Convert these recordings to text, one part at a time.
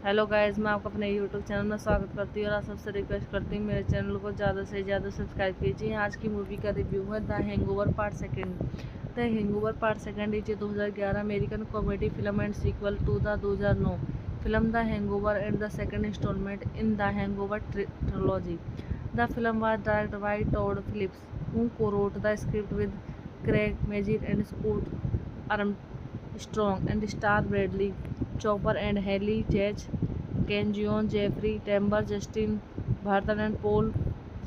Hello guys, मैं आपको अपने यूट्यूब चैनल में स्वागत करती हूँ और आप सबसे रिक्वेस्ट करती हूँ मेरे चैनल को ज़्यादा से ज़्यादा सब्सक्राइब कीजिए। आज की मूवी का रिव्यू है the Hangover part second. The Hangover part second is 2011 American comedy film and sequel to the 2009 film the Hangover and the second instalment in the Hangover trilogy. The film was directed by Todd Phillips, who co-wrote the script with Craig Mazin and Scott Armstrong and star Bradley Cooper and Haley Chase, Ken Jeong, Jeffrey Tambor, Justin Barton and Paul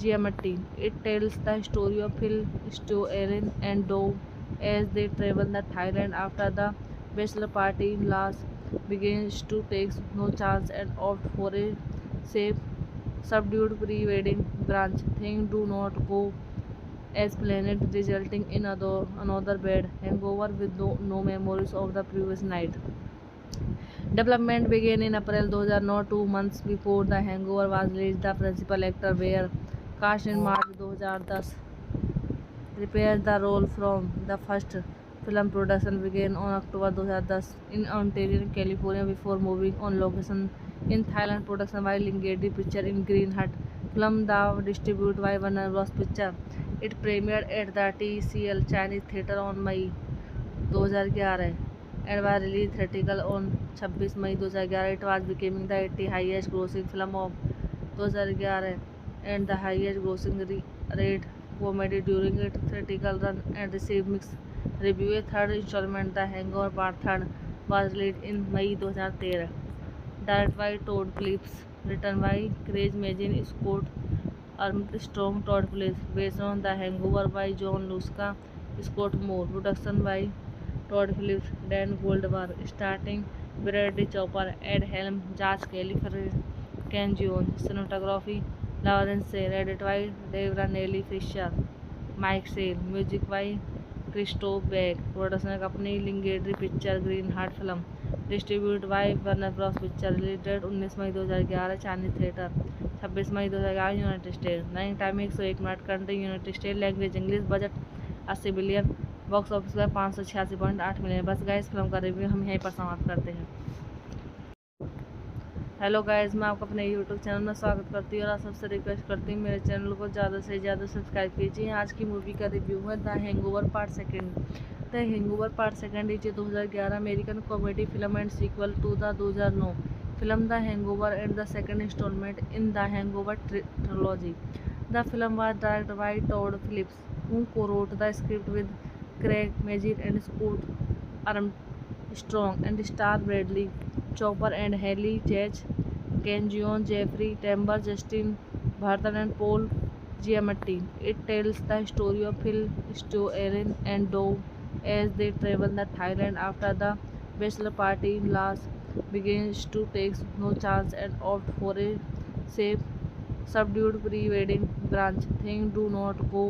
Giamatti. It tells the story of Phil, Stu, Erin and Dove as they travel to Thailand after the bachelor party. Lars begins to take no chance and opt for a safe, subdued pre-wedding brunch. Things do not go as planned, resulting in another bad hangover with no memories of the previous night. Development began in April 2009, 2 months before The Hangover was released. The principal actor were cast in March 2010. Reprised the role from the first film. Production began on October 2010 in Ontario, California, before moving on location in Thailand. Production by Lingedi Picture in Green Hut. Film was distributed by Warner Bros. Picture. It premiered at the TCL Chinese Theatre on May 2011 and was released theatrical on 26 May 2011. It was becoming the 80th highest grossing film of 2011 and the highest grossing rate comedy during its theatrical run and received mixed reviews. A third installment, The Hangover Part 3, was released in May 2013. Directed by Todd Phillips, written by Craig Mazin, Scott Armstrong, Todd Phillips, based on The Hangover by John Lusca, Scott Moore. Production by Todd Phillips, Dan Goldberg, starting Bradley Cooper, Ed Helm, Josh Kelly, Ken Jeong. Cinematography Lawrence Sale, edited by Deborah Nelly Fisher, Mike Sale. Music by Christoph Beck. Production company Lingedi Picture, Green Heart Film. Distributed by Warner Bros. Picture. Release date 19 May 2011 Chinese theatre, 26 May 2011 United state. Running time 101 minute. Country United state. Language English. Budget 80 billion. Box office पर 586.8 million. बस guys, film का review हम यहीं पर समाप्त करते हैं। Hello guys, मैं आपको अपने यूट्यूब चैनल में स्वागत करती हूँ और आप सबसे रिक्वेस्ट करती हूँ मेरे चैनल को ज़्यादा से ज़्यादा सब्सक्राइब कीजिए। आज की मूवी का रिव्यू है the Hangover part second. The Hangover part second is 2011 American comedy film and sequel to the 2009 film the Hangover and the second instalment in the Hangover trilogy. The film was directed by Todd Phillips, who co-wrote the script with Craig Mazin and Scott Armstrong and star Bradley Cooper and Haley Chase, Ken Jeong, Jeffrey Tambor, Justin Barton and Paul Giamatti. It tells the story of Phil, Stu, Erin and Dove as they travel to Thailand after the bachelor party. Lars begins to take no chance and opt for a safe, subdued pre-wedding brunch. Things do not go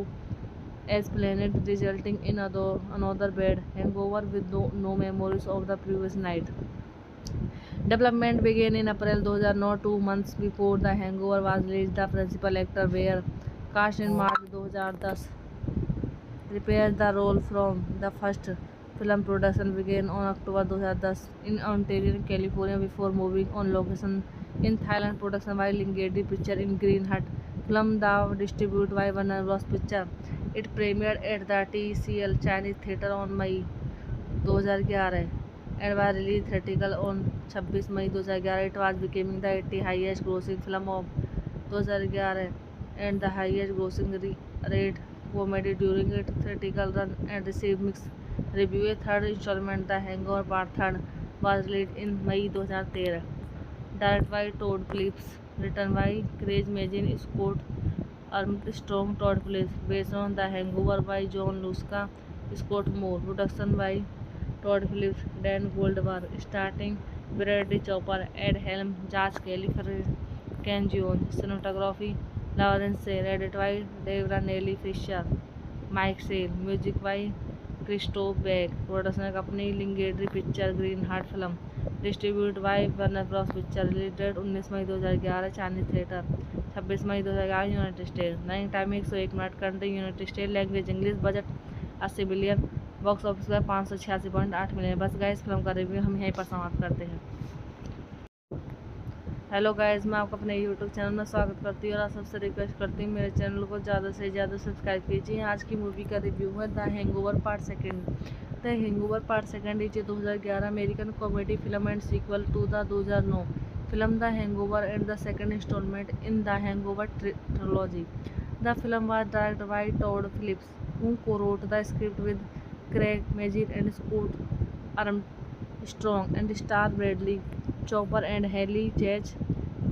as planned, resulting in another bad hangover with no memories of the previous night. Development began in April 2009, 2 months before The Hangover was released. The principal actor were cast in March 2010. Reprised the role from the first film. Production began on October 2010 in Ontario, California, before moving on location in Thailand. Production by Lingedi Picture in Green Hut. Film was distributed by Warner Bros. Picture. It premiered at the TCL Chinese Theatre on May 2011 and was released theatrical on 26 May 2011. It was becoming the 80th highest grossing film of 2011 and the highest grossing rate comedy during its theatrical run and received mixed reviews. A third installment, The Hangover Part 3, was released in May 2013. Directed by Todd Phillips, written by Craig Mazin, Scott Armstrong, Todd Phillips, based on The Hangover by John Lusca, Scott Moore. Production by Todd Phillips, Dan Goldberg, starting Bradley Cooper, Ed Helm, Josh Kelly, Ken Jeong. Cinematography Lawrence Sale, edited by Deborah Nelly Fisher, Mike Sale. Music by Christoph Beck. Production company Lingedi Picture, Green Heart Film. Distributed by Warner Bros. Picture. Release date 19 May 2011 Chinese theatre, 26 May 2011 United state. Running time 101 minute. Country United state. Language English. Budget 80 billion. Box office पर 586.8 million. बस guys, film का review हम यहीं पर समाप्त करते हैं। Hello guys, मैं आपका अपने यूट्यूब चैनल में स्वागत करती हूँ और आप सबसे रिक्वेस्ट करती हूँ मेरे चैनल को ज़्यादा से ज़्यादा सब्सक्राइब कीजिए। आज की मूवी का रिव्यू है the Hangover part second. The Hangover part second is 2011 American comedy film and sequel to the 2009 film the Hangover and the second instalment in the Hangover trilogy. The film was directed by Todd Phillips, who co-wrote the script with Craig Mazin and Scott Armstrong and star Bradley Cooper and Haley Chase,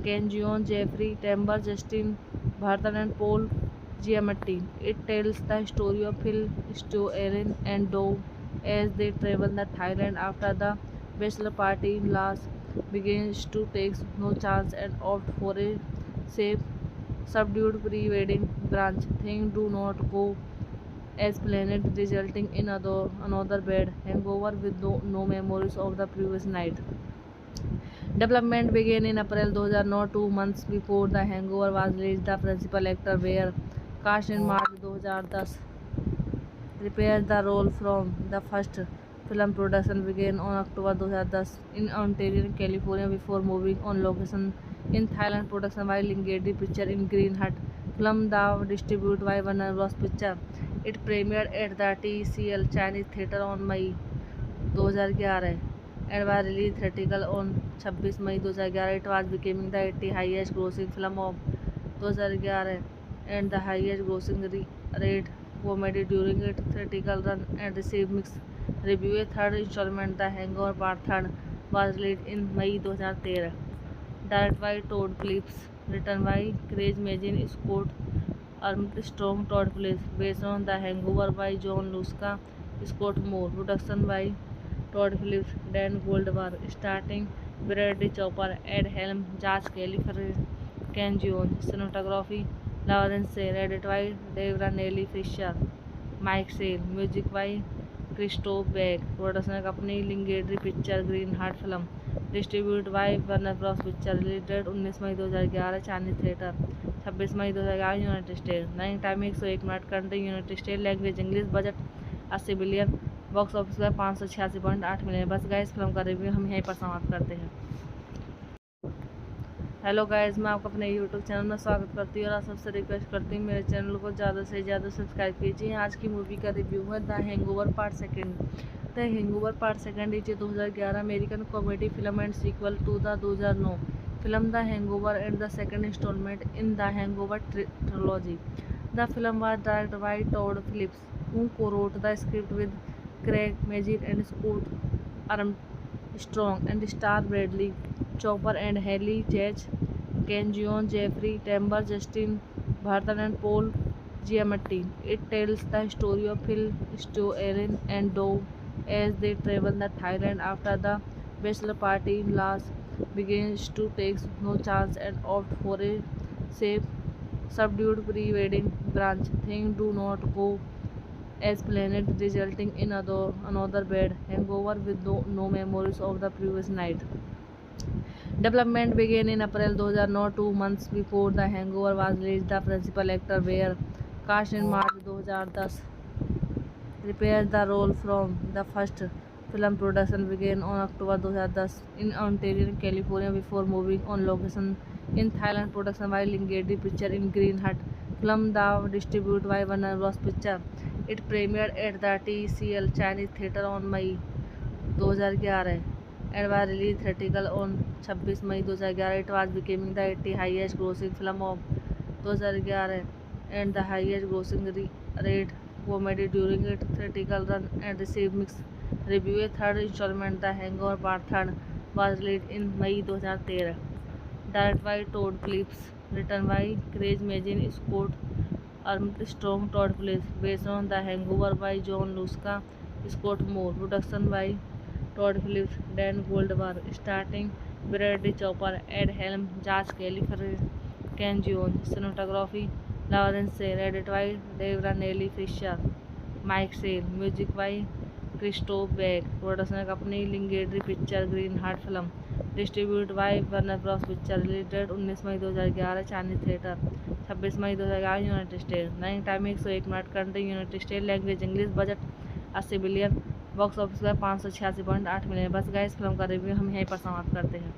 Ken Jeong, Jeffrey Tambor, Justin Barton and Paul Giamatti. It tells the story of Phil, Stu, Erin and Dove as they travel to Thailand after the bachelor party. Lars begins to take no chance and opt for a safe, subdued pre-wedding brunch. Things do not go as planned, resulting in another bad hangover with no memories of the previous night. Development began in April 2009, 2 months before The Hangover was released. The principal actor were cast in March 2010. Reprised the role from the first film. Production began on October 2010 in Ontario, California, before moving on location in Thailand. Production by Lingerie Pictures in Green Hut. Film was distributed by Warner Bros. Pictures. It premiered at the TCL Chinese Theatre on May 2011 and was released theatrical on 26 May 2011. It was becoming the 80th highest grossing film of 2011 and the highest grossing rate comedy during its theatrical run and received mixed reviews. A third installment, The Hangover Part 3, was released in May 2013. Directed by Todd Phillips, written by Craig Mazin, Scott Armstrong, Todd Phillips, based on The Hangover by John Lusca, Scott Moore. Production by Todd Phillips, Dan Goldberg, starting Bradley Cooper, Ed Helm, Josh Kelly, Ken Jeong. Cinematography Lawrence Sale, edited by Deborah Nelly Fisher, Mike Sale. Music by Christoph Beck. Production company Lingerie Pictures, Green Heart Film. Distributed by Warner Bros. Pictures. Release date 19 May 2011 Chinese theatre, 26 May 2011 United state. Running time 101 minute. Country United state. Language English. Budget 80 billion. Box office पर 586.8 million. बस guys, film का review हम यहीं पर समाप्त करते हैं। Hello guys, मैं आपका अपने यूट्यूब चैनल में स्वागत करती हूँ और आप सबसे रिक्वेस्ट करती हूँ मेरे चैनल को ज़्यादा से ज़्यादा सब्सक्राइब कीजिए। आज की मूवी का रिव्यू है the Hangover part second. The Hangover part second is 2011 American comedy film and sequel to the 2009 film the Hangover and the second instalment in the Hangover trilogy. The film was directed by Todd Phillips, who co-wrote the script with Craig Mazin and Scott Armstrong and star Bradley Cooper and Haley Chase, Ken Jeong, Jeffrey Tambor, Justin Barton and Paul Giamatti. It tells the story of Phil, Stu, Erin and Dove as they travel to Thailand after the bachelor party. Lars begins to take no chance and opt for a safe, subdued pre-wedding brunch. Things do not go as planned, resulting in another bad hangover with no memories of the previous night. Development began in April 2009, 2 months before The Hangover was released. The principal actor were cast in March 2010. Reprised the role from the first film. Production began on October 2010 in Ontario, California, before moving on location in Thailand. Production by Lingerie Pictures in Green Hut. Film was distributed by Warner Bros. Pictures. It premiered at the TCL Chinese Theatre on May 2011 and was released theatrical on 26 May 2011. It was becoming the 80th highest grossing film of 2011 and the highest grossing rate comedy during its theatrical run and received mixed reviews. A third installment, The Hangover Part 3, was released in May 2013. Directed by Todd Phillips, written by Craig Mazin, Scott Armstrong, Todd Phillips, based on The Hangover by John Lusca, Scott Moore. Production by Todd Phillips, Dan Goldberg, starting Bradley Cooper, Ed Helm, Josh Kelly, Ken Jeong. Cinematography Lawrence Sale, edited by Deborah Nelly Fisher, Mike Sale. Music by Christoph Beck. Production company Lingerie Pictures, Green Heart Film. Distributed by Warner Bros. Pictures. Release date 19 May 2011 Chinese theatre, 26 May 2011 United state. Running time 101 minute. Country United state. Language English. Budget 80 billion. Box office पर 586.8 million. बस guys, film का review हम यहीं पर समाप्त करते हैं।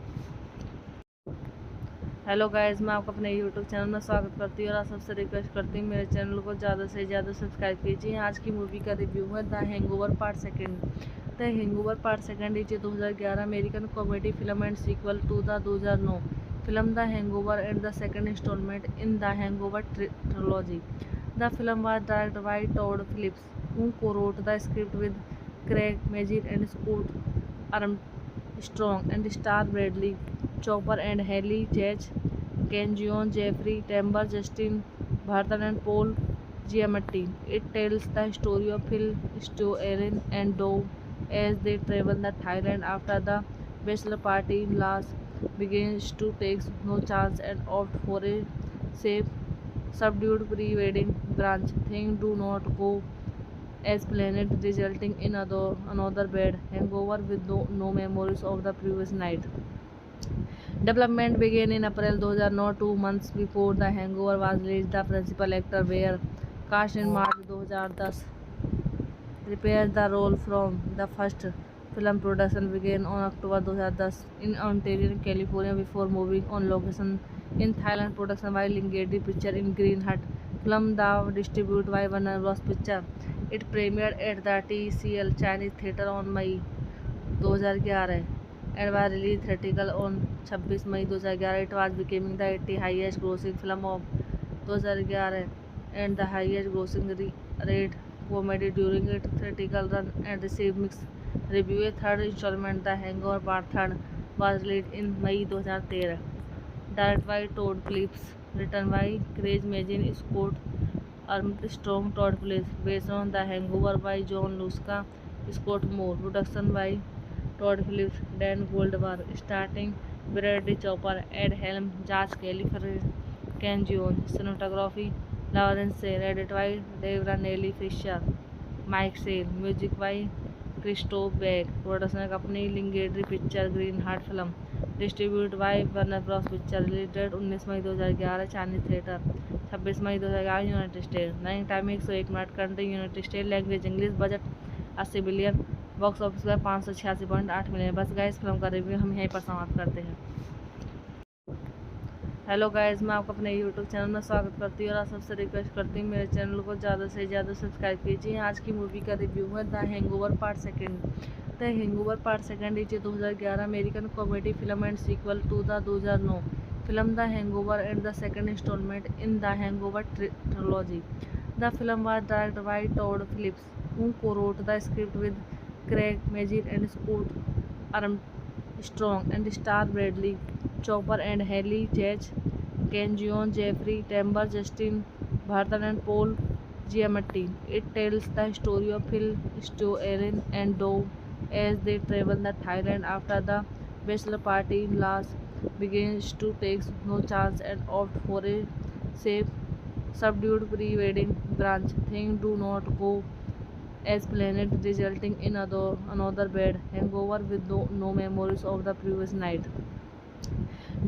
Hello guys, मैं आपको अपने यूट्यूब चैनल में स्वागत करती हूँ और आप सबसे रिक्वेस्ट करती हूँ मेरे चैनल को ज़्यादा से ज़्यादा सब्सक्राइब कीजिए। आज की मूवी का रिव्यू है the Hangover part second. The Hangover part second is 2011 American comedy film and sequel to the 2009 film the Hangover and the second instalment in the Hangover trilogy. The film was directed by Todd Phillips, who co-wrote the script with Craig Mazin and Scott Armstrong and star Bradley Cooper and Haley Chase, Ken Jeong, Jeffrey Tambor, Justin Barton and Paul Giamatti. It tells the story of Phil, Stu, Erin and Dove as they travel to Thailand after the bachelor party. Lars begins to take no chance and opt for a safe, subdued pre-wedding brunch. Things do not go as planned, resulting in another bad hangover with no memories of the previous night. Development began in April 2009, 2 months before The Hangover was released. The principal actor were cast in March 2010. Repairs the role from the first film production began on October 2010 in Ontario, California, before moving on location in Thailand. Production by Lingedi Pictures in Green Hut. Film was distributed by Warner Bros. Pictures. It premiered at the TCL Chinese Theatre on May 2011 and was released theatrical on 26 May 2011. It was becoming the 80th highest grossing film of 2011 and the highest grossing rate comedy during its theatrical run and received mixed reviews. Third installment, The Hangover Part 3, was released in May 2013. Directed by Todd Phillips, written by Craig Mazin, Scott Armstrong, Todd Phillips, based on The Hangover by John Lusca, Scott Moore. Production by Todd Phillips, Dan Goldberg, starting Bradley Cooper, Ed Helm, Josh Kelly, Ken Jeong. Cinematography Lawrence Sale, edited by Deborah Nelly Fisher, Mike Sale. Music by Christoph Beck. Production company Lingedi Pictures, Green Hut Film. Distributed by Warner Bros. Pictures. Release date 19 May 2011 Chinese theatre, 26 May 2011 United state. Running time 101 minute. Country United state. Language English. Budget 80 billion. Box office पर 586.8 million. बस guys, film का review हम यहीं पर समाप्त करते हैं। Hello guys, मैं आपको अपने यूट्यूब चैनल में स्वागत करती हूँ और आप सबसे रिक्वेस्ट करती हूँ मेरे चैनल को ज़्यादा से ज़्यादा सब्सक्राइब कीजिए। आज की मूवी का रिव्यू है the Hangover part second. The Hangover part second is 2011 American comedy film and sequel to the 2009 film the Hangover and the second instalment in the Hangover trilogy. The film was directed by Todd Phillips, who co-wrote the script with Craig Mazin and Scott Armstrong and star Bradley Cooper and Haley Chase, Ken Jeong, Jeffrey Tambor, Justin Barton and Paul Giamatti. It tells the story of Phil, Stu, Erin and Dove as they travel to Thailand after the bachelor party. Lars begins to take no chance and opt for a safe, subdued pre-wedding brunch. Things do not go as planned, resulting in another bad hangover with no memories of the previous night.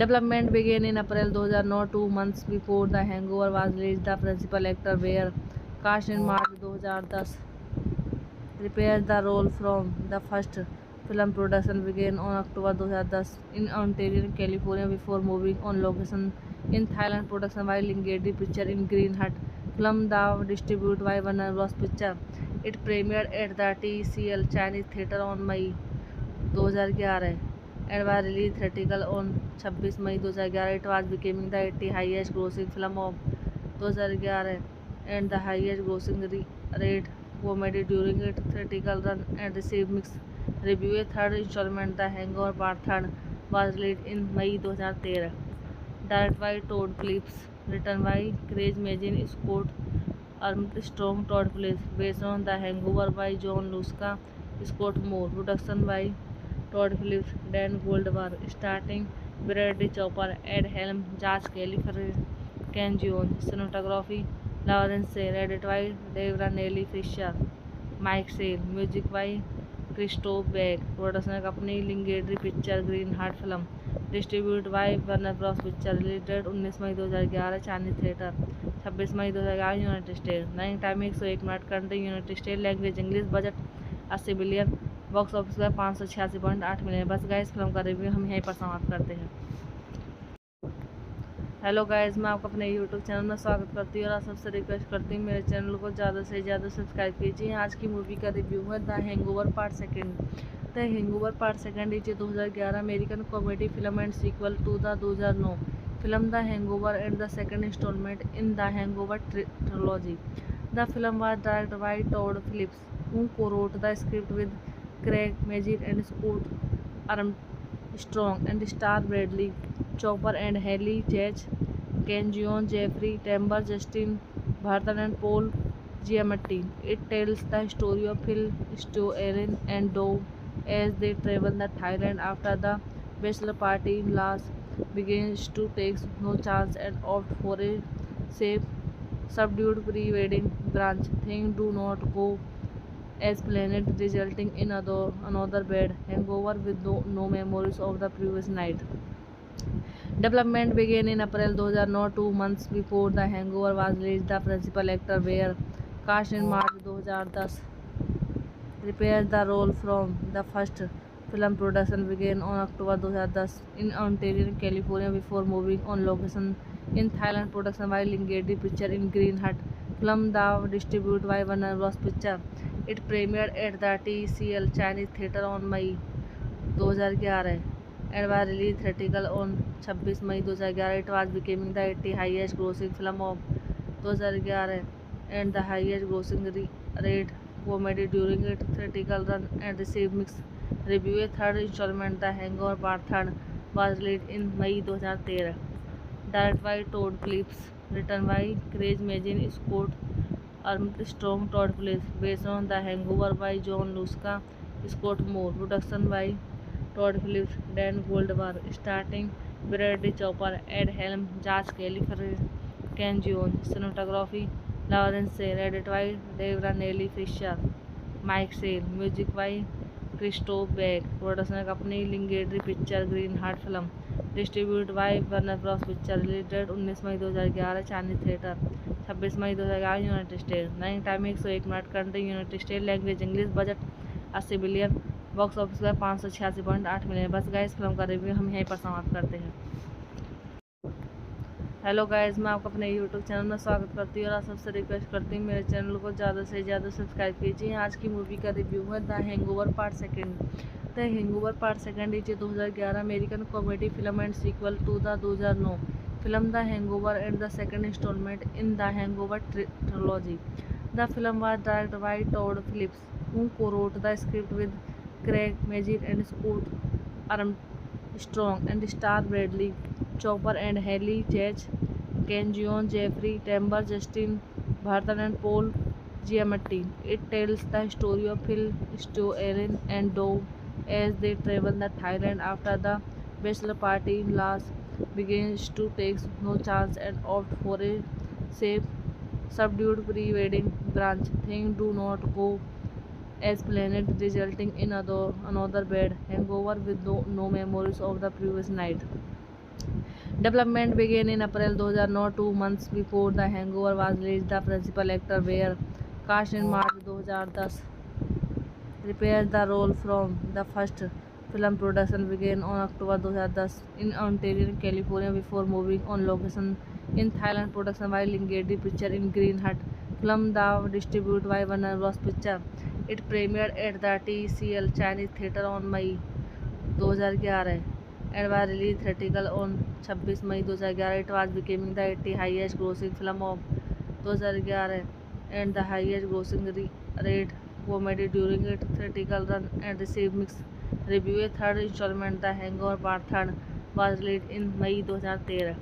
Development began in April 2009, 2 months before The Hangover was released. The principal actor were cast in March 2010. Repairs the role from the first film production began on October 2010 in Ontario, California, before moving on location in Thailand. Production by Lingedi Pictures in Green Hut. Film was distributed by Warner Bros. Pictures. It premiered at the TCL Chinese Theatre on May 2011 and was released theatrical on 26 May 2011. It was becoming the 80th highest grossing film of 2011 and the highest grossing rate comedy during its theatrical run and received mixed reviews. Third installment, The Hangover Part 3, was released in May 2013. Directed by Todd Phillips, written by Craig Mazin, Scott Armstrong, Todd Phillips, based on The Hangover by John Lusca, Scott Moore. Production by Todd Phillips, Dan Goldberg, starting Bradley Cooper, Ed Helm, Josh Kelly, Ken Jeong. Cinematography Lawrence Sale, edited by Deborah Nelly Fisher, Mike Sale. Music by Christoph Beck. Production company Lingedi Pictures, Green Hut Film. Distributed by Warner Bros. Pictures. Release date 19 May 2011 Chinese theatre, 26 May 2011 United state. Running time 101 minute. Country United state. Language English. Budget 80 billion. Box office पर 586.8 million. बस guys, film का review हम यहीं पर समाप्त करते हैं। Hello guys, मैं आपका अपने यूट्यूब चैनल में स्वागत करती हूँ और आप सबसे रिक्वेस्ट करती हूँ मेरे चैनल को ज़्यादा से ज़्यादा सब्सक्राइब कीजिए। आज की मूवी का रिव्यू है the Hangover part second. The Hangover part second is 2011 American comedy film and sequel to the 2009 film the Hangover and the second instalment in the Hangover trilogy. The film was directed by Todd Phillips, who co-wrote the script with Craig Mazin and Scott Armstrong and star Bradley Cooper and Haley Chach, Ken Jeong, Jeffrey Tambor, Justin Barton and Paul Giamatti. It tells the story of Phil, Stu, Aaron and Dove as they travel to Thailand after the bachelor party in Las begins to take no chance and opt for a safe, subdued pre-wedding brunch. Things do not go as planned, resulting in another bad hangover with no memories of the previous night. Development began in April 2009, 2 months before The Hangover was released. The principal actor were cast in March 2010. Reprised the role from the first film. Production began on October 2010 in Ontario, California, before moving on location in Thailand. Production by Lingedi Picture in Green Hut. Film was distributed by Warner Bros. Picture. It premiered at the TCL Chinese Theatre on May 2011 and was released theatrical on 26 May 2011. It was becoming the 80th highest grossing film of 2011 and the highest grossing rate comedy during its theatrical run and received mixed reviews. A third installment, The Hangover Part 3, was released in May 2013. Directed by Todd Phillips, written by Craig Mazin, Scott Armstrong, Todd Phillips, based on The Hangover by John Lusca, Scott Moore. Production by Todd Phillips, Dan Goldberg, starting Bradley Cooper, Ed Helm, Josh Kelly, Ken Jeong. Cinematography Lawrence Sale, edited by Deborah Nelly Fisher, Mike Sale. Music by Christoph Beck. Production company Lingedi Picture, Green Hut Film. Distributed by Warner Bros. Picture. Release date 19 May 2011 Chinese theatre, 26 May 2011 United state. Running time 101 minute. Country United state. Language English. Budget 80 billion. Box office पर 586.8 million. बस guys, film का review हम यहीं पर समाप्त करते हैं। Hello guys, मैं आपका अपने यूट्यूब चैनल में स्वागत करती हूँ और आप सबसे रिक्वेस्ट करती हूँ मेरे चैनल को ज़्यादा से ज़्यादा सब्सक्राइब कीजिए। आज की मूवी का रिव्यू है the Hangover part second. The Hangover part second is 2011 American comedy film and sequel to the 2009 film the Hangover and the second instalment in the Hangover trilogy. The film was directed by Todd Phillips, who co-wrote the script with Craig Mazin and Scott Armstrong and star Bradley Cooper and Haley Chach, Ken Jeong, Jeffrey Tambor, Justin Barton and Paul Giamatti. It tells the story of Phil, Stu, Aaron and Dove as they travel to Thailand after the bachelor party in Las begins to take no chance and opt for a safe, subdued pre-wedding brunch. Things do not go as planned, resulting in another bad hangover with no memories of the previous night. Development began in April 2009, 2 months before The Hangover was released. The principal actor were cast in March 2010. Reprised the role from the first film. Production began on October 2010 in Ontario, California, before moving on location in Thailand. Production by Lingedi Picture in Green Hut. Film was distributed by Warner Bros. Picture. It premiered at the TCL Chinese Theatre on May 2011 and was released theatrical on 26 May 2011. It was becoming the 80th highest grossing film of 2011 and the highest grossing rate comedy during its theatrical run and received mixed reviews. A third installment, The Hangover Part 3, was released in May 2013.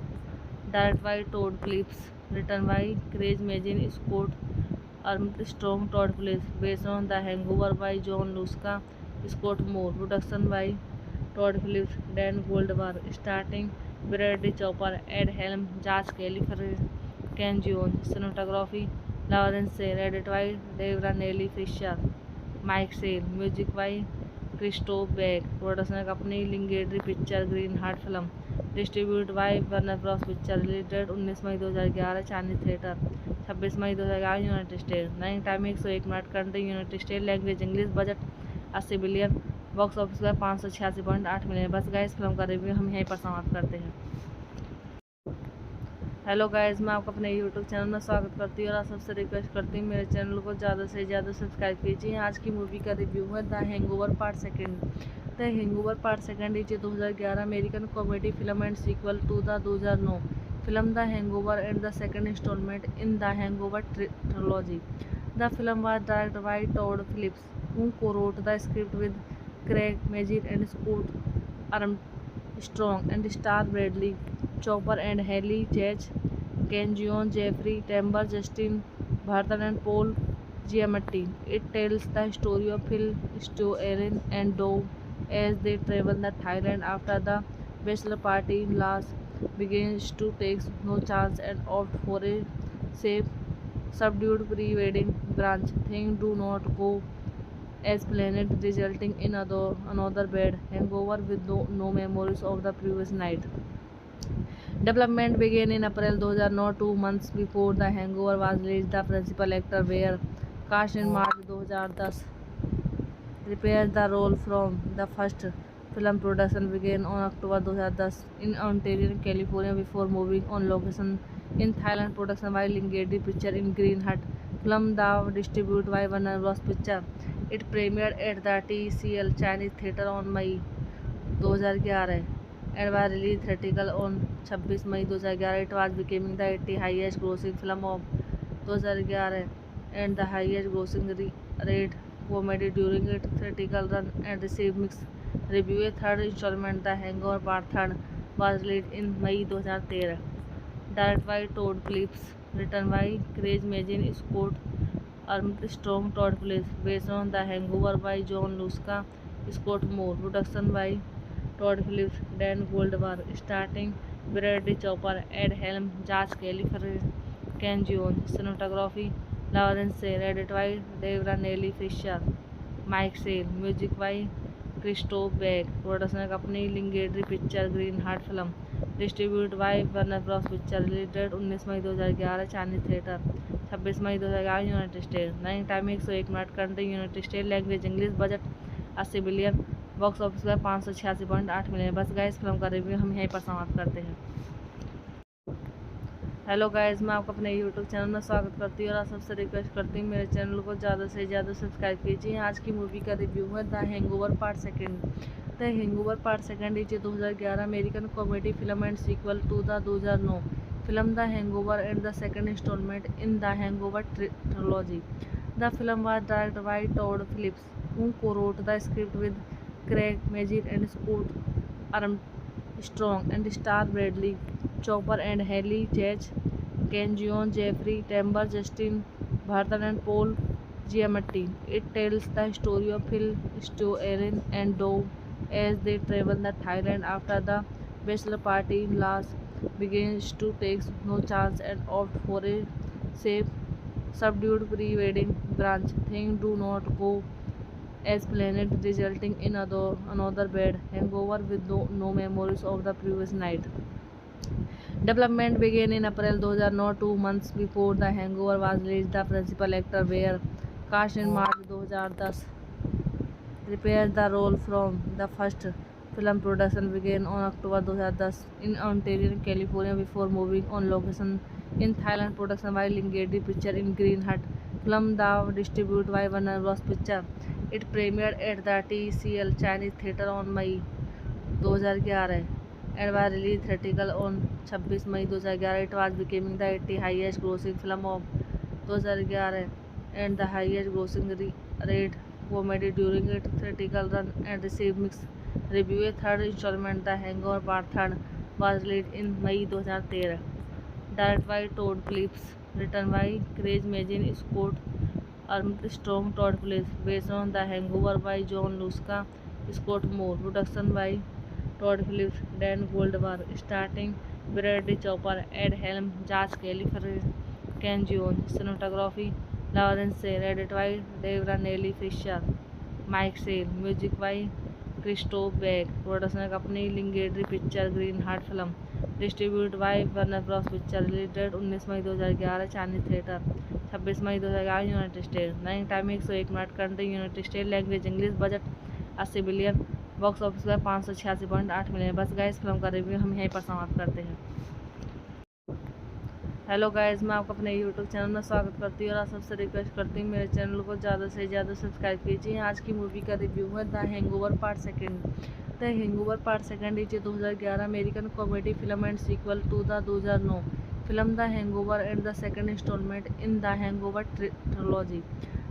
Directed by Todd Phillips, written by Craig Mazin, Scott Armstrong, Todd Phillips, based on The Hangover by John Lusca, Scott Moore. Production by Todd Phillips, Dan Goldberg, starting Bradley Cooper, Ed Helm, Josh Kelly, Ken Jeong. Cinematography Lawrence Sale, edited by Deborah Nelly Fisher, Mike Sale. Music by Christoph Beck. Production company Lingedi Picture, Green Hut Film. Distributed by Warner Bros. Picture. Release date 19 May 2011 Chinese theatre, 26 May 2011 United state. Running time 101 minute. Country United state. Language English. Budget 80 billion. Box office पर 586.8 million. बस guys, film का review हम यहीं पर समाप्त करते हैं। Hello guys, मैं आपका अपने यूट्यूब चैनल में स्वागत करती हूँ और आप सबसे रिक्वेस्ट करती हूँ मेरे चैनल को ज़्यादा से ज़्यादा सब्सक्राइब कीजिए। आज की मूवी का रिव्यू है the Hangover part second. The Hangover part second is 2011 American comedy film and sequel to the 2009 film the Hangover and the second instalment in the Hangover trilogy. The film was directed by Todd Phillips, who co-wrote the script with Craig Mazin and Scott Armstrong and starred Bradley Cooper and Haley Chase, Ken Jeong, Jeffrey Tambor, Justin Barton, and Paul Giamatti. It tells the story of Phil, Stu, Erin, and Dove as they travel to Thailand after the bachelor party. Lars begins to take no chance and opt for a safe, subdued pre-wedding brunch. Things do not go as planned, resulting in another bad hangover with no memories of the previous night. Development began in April 2009, 2 months before The Hangover was released. The principal actor were cast in March 2010. Reprised the role from the first film. Production began on October 2010 in Ontario, California, before moving on location in Thailand. Production by Lingedi Pictures in Green Hut. Film was distributed by Warner Bros. Pictures. It premiered at the TCL Chinese Theatre on May 2011 and was released theatrical on 26 May 2011. It was becoming the 80th highest grossing film of 2011 and the highest grossing rate comedy during its theatrical run and received mixed reviews. A third installment, The Hangover Part 3, was released in May 2013. Directed by Todd Phillips, written by Craig Mazin, Scott Armstrong, Todd Phillips, based on The Hangover by John Luska, Scott Moore. Production by Todd Phillips, Dan Goldberg, starting Bradley Cooper, Ed Helm, Josh Kelly, Ken Jeong. Cinematography Lawrence Sale, edited by Dave Ranelli Fisher, Mike Sale. Music by Christoph Beck. Production company Lingedi Pictures, Green Heart Film. Distributed by Warner Bros. Pictures. Release date 19 May 2011 Chinese theatre, 26 May 2011 United state. Running time 101 minute. Country United state. Language English. Budget 80 billion. Box office पर 586.8 million. बस guys, film का review हम यहीं पर समाप्त करते हैं। Hello guys, मैं आपका अपने यूट्यूब चैनल में स्वागत करती हूँ और आप सबसे रिक्वेस्ट करती हूँ मेरे चैनल को ज़्यादा से ज़्यादा सब्सक्राइब कीजिए। आज की मूवी का रिव्यू है the Hangover part second. The Hangover part second is 2011 American comedy film and sequel to the 2009 film the Hangover and the second instalment in the Hangover trilogy. The film was directed by Todd Phillips, who co-wrote the script with Craig Mazin and Scott Armstrong and starred Bradley Cooper and Haley Chase, Ken Jeong, Jeffrey Tambor, Justin Barton, and Paul Giamatti. It tells the story of Phil, Stu, Erin, and Dove as they travel to Thailand after the bachelor party. Lars begins to take no chance and opt for a safe, subdued pre-wedding brunch. Things do not go as planned, resulting in another bad hangover with no memories of the previous night. Development began in April 2009, 2 months before The Hangover was released. The principal actor were cast in March 2010. Reprised the role from the first film. Production began on October 2010 in Ontario, California, before moving on location in Thailand. Production by Lingedi Pictures in Green Hut. Film was distributed by Warner Bros. Pictures. It premiered at the TCL Chinese Theatre on May 2011 and was released theatrical on 26 May 2011. It was becoming the 80th highest grossing film of 2011 and the highest grossing rate comedy during its theatrical run and received mixed reviews. A third installment, The Hangover Part 3, was released in May 2013. Directed by Todd Phillips, written by Craig Mazin, Scott Armstrong, Todd Phillips, based on The Hangover by John Luska, Scott Moore. Production by Todd Phillips, Dan Goldberg, starting Bradley Cooper, Ed Helm, Josh Kelly, Ken Jeong. Cinematography Lawrence Sale, edited by Dave Ranelli Fisher, Mike Sale. Music by Christoph Beck. Production company Lingedi Pictures, Green Heart Film. Distributed by Warner Bros. Pictures. Release date 19 May 2011 Chinese theatre, 26 May 2011 United state. Running time 101 minute. Country United state. Language English. Budget 80 billion. Box office पर 586.8 million. बस guys, film का review हम यहीं पर समाप्त करते हैं। Hello guys, मैं आपको अपने यूट्यूब चैनल में स्वागत करती हूँ और आप सबसे रिक्वेस्ट करती हूँ मेरे चैनल को ज़्यादा से ज़्यादा सब्सक्राइब कीजिए। आज की मूवी का रिव्यू है the Hangover part second. The Hangover part second is 2011 American comedy film and sequel to the 2009 film the Hangover and the second instalment in the Hangover trilogy.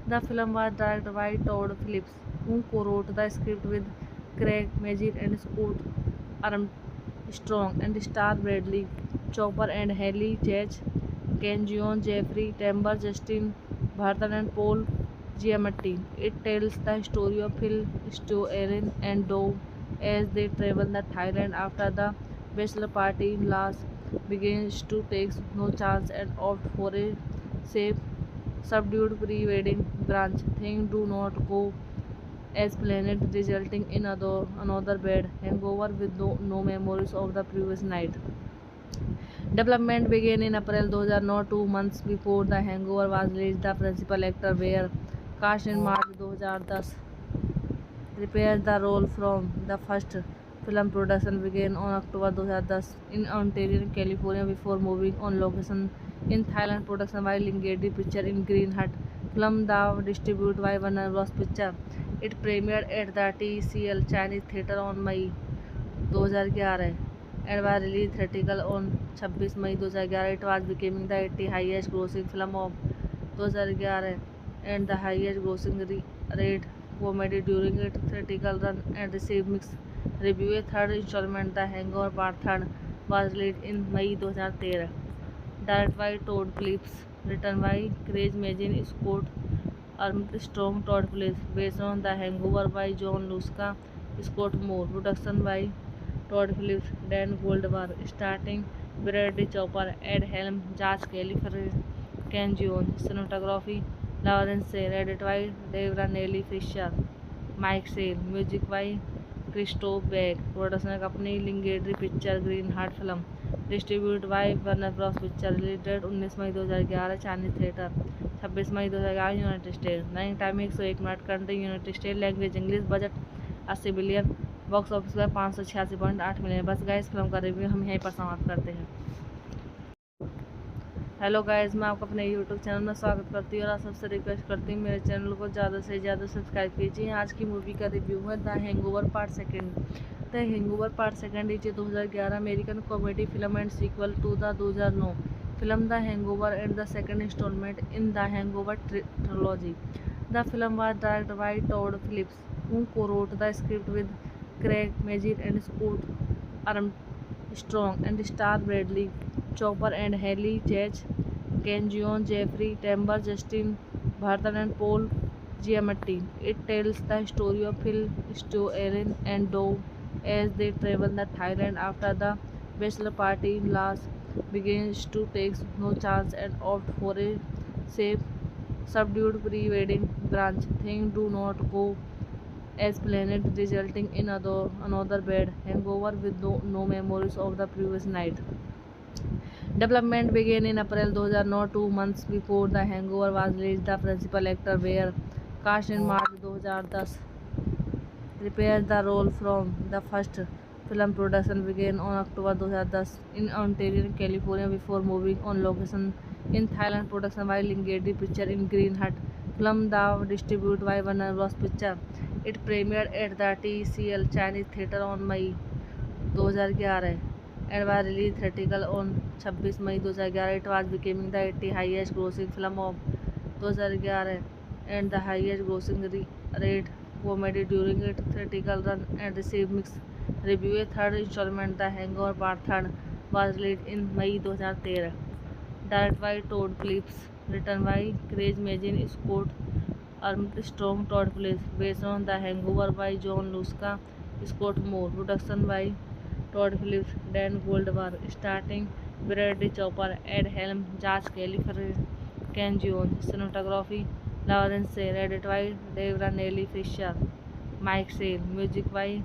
The film was directed by Todd Phillips, who co-wrote the script with Craig Mazin and Scott Armstrong and star Bradley Cooper and Haley Chase, Ken Jeong, Jeffrey Tambor, Justin Barton and Paul Giamatti. It tells the story of Phil, Stu, Erin and Dove as they travel to Thailand after the bachelor party. Lars begins to take no chance and opt for a safe, subdued pre-wedding brunch. Things do not go as planned, resulting in another bad hangover with no memories of the previous night. Development began in April 2009, 2 months before The Hangover was released. The principal actor were cast in March 2010. Reprised the role from the first film. Production began on October 2010 in Ontario, California, before moving on location in Thailand. Production by Lingedi Pictures in Green Hut. Film was distributed by Warner Bros. Pictures. It premiered at the TCL Chinese Theatre on May 2011 and was released theatrical on 26 May 2011. It was becoming the 80th highest grossing film of 2011 and the highest grossing rate comedy during its theatrical run and received mixed reviews. A third installment, The Hangover Part 3, was released in May 2013. Directed by Todd Phillips, written by Craig Mazin, Scott Armstrong, Todd Phillips, based on The Hangover by John Lusca, Scott Moore. Production by Todd Phillips, Dan Goldberg, starting Bradley Cooper, Ed Helm, Josh Kelly, Ken Jeong. Cinematography Lawrence Sale, edited by Deborah Nelly Fisher, Mike Sale. Music by Christoph Beck. Production company Lingedi Pictures, Green Hut Film. Distributed by Warner Bros. Pictures. Release date 19 May 2011 Chinese theatre, 26 May 2011 United state. Running time 101 minute. Country United state. Language English. Budget 80 billion. Box office पर 586.8 million. बस guys, film का review हम यहीं पर समाप्त करते हैं। Hello guys, मैं आपको अपने यूट्यूब चैनल में स्वागत करती हूँ और आप सबसे रिक्वेस्ट करती हूँ मेरे चैनल को ज़्यादा से ज़्यादा सब्सक्राइब कीजिए। आज की मूवी का रिव्यू है the Hangover part second. The Hangover part second is 2011 American comedy film and sequel to the 2009 film the Hangover and the second instalment in the Hangover trilogy. The film was directed by Todd Phillips, who co-wrote the script with Craig Mazin and Scott Armstrong and star Bradley Cooper and Haley Chase, Ken Jeong, Jeffrey Tambor, Justin Barton and Paul Giamatti. It tells the story of Phil, Stu, Erin and Dove as they travel to Thailand after the bachelor party. Lars begins to take no chance and opt for a safe, subdued pre-wedding brunch. Things do not go as planned, resulting in another bad hangover with no memories of the previous night. Development began in April 2009, 2 months before The Hangover was released. The principal actor were cast in March 2010. Reprised the role from the first film. Production began on October 2010 in Ontario, California, before moving on location in Thailand. Production by Lingedi Pictures in Green Hut. Film was distributed by Warner Bros. Pictures. It premiered at the TCL Chinese Theatre on May 2011 and was released theatrical on 26 May 2011. It was becoming the 80th highest grossing film of 2011 and the highest grossing rate comedy during its theatrical run and received mixed reviews. A third installment, The Hangover Part 3, was released in May 2013. Directed by Todd Phillips, written by Craig Mazin, Scott Armstrong, Todd Phillips, based on The Hangover by John Lusca, Scott Moore. Production by Todd Phillips, Dan Goldberg, starting Bradley Cooper, Ed Helm, Josh Kelly, Ken Jeong. Cinematography Lawrence Sale, edited by Deborah Nelly Fisher, Mike Sale. Music by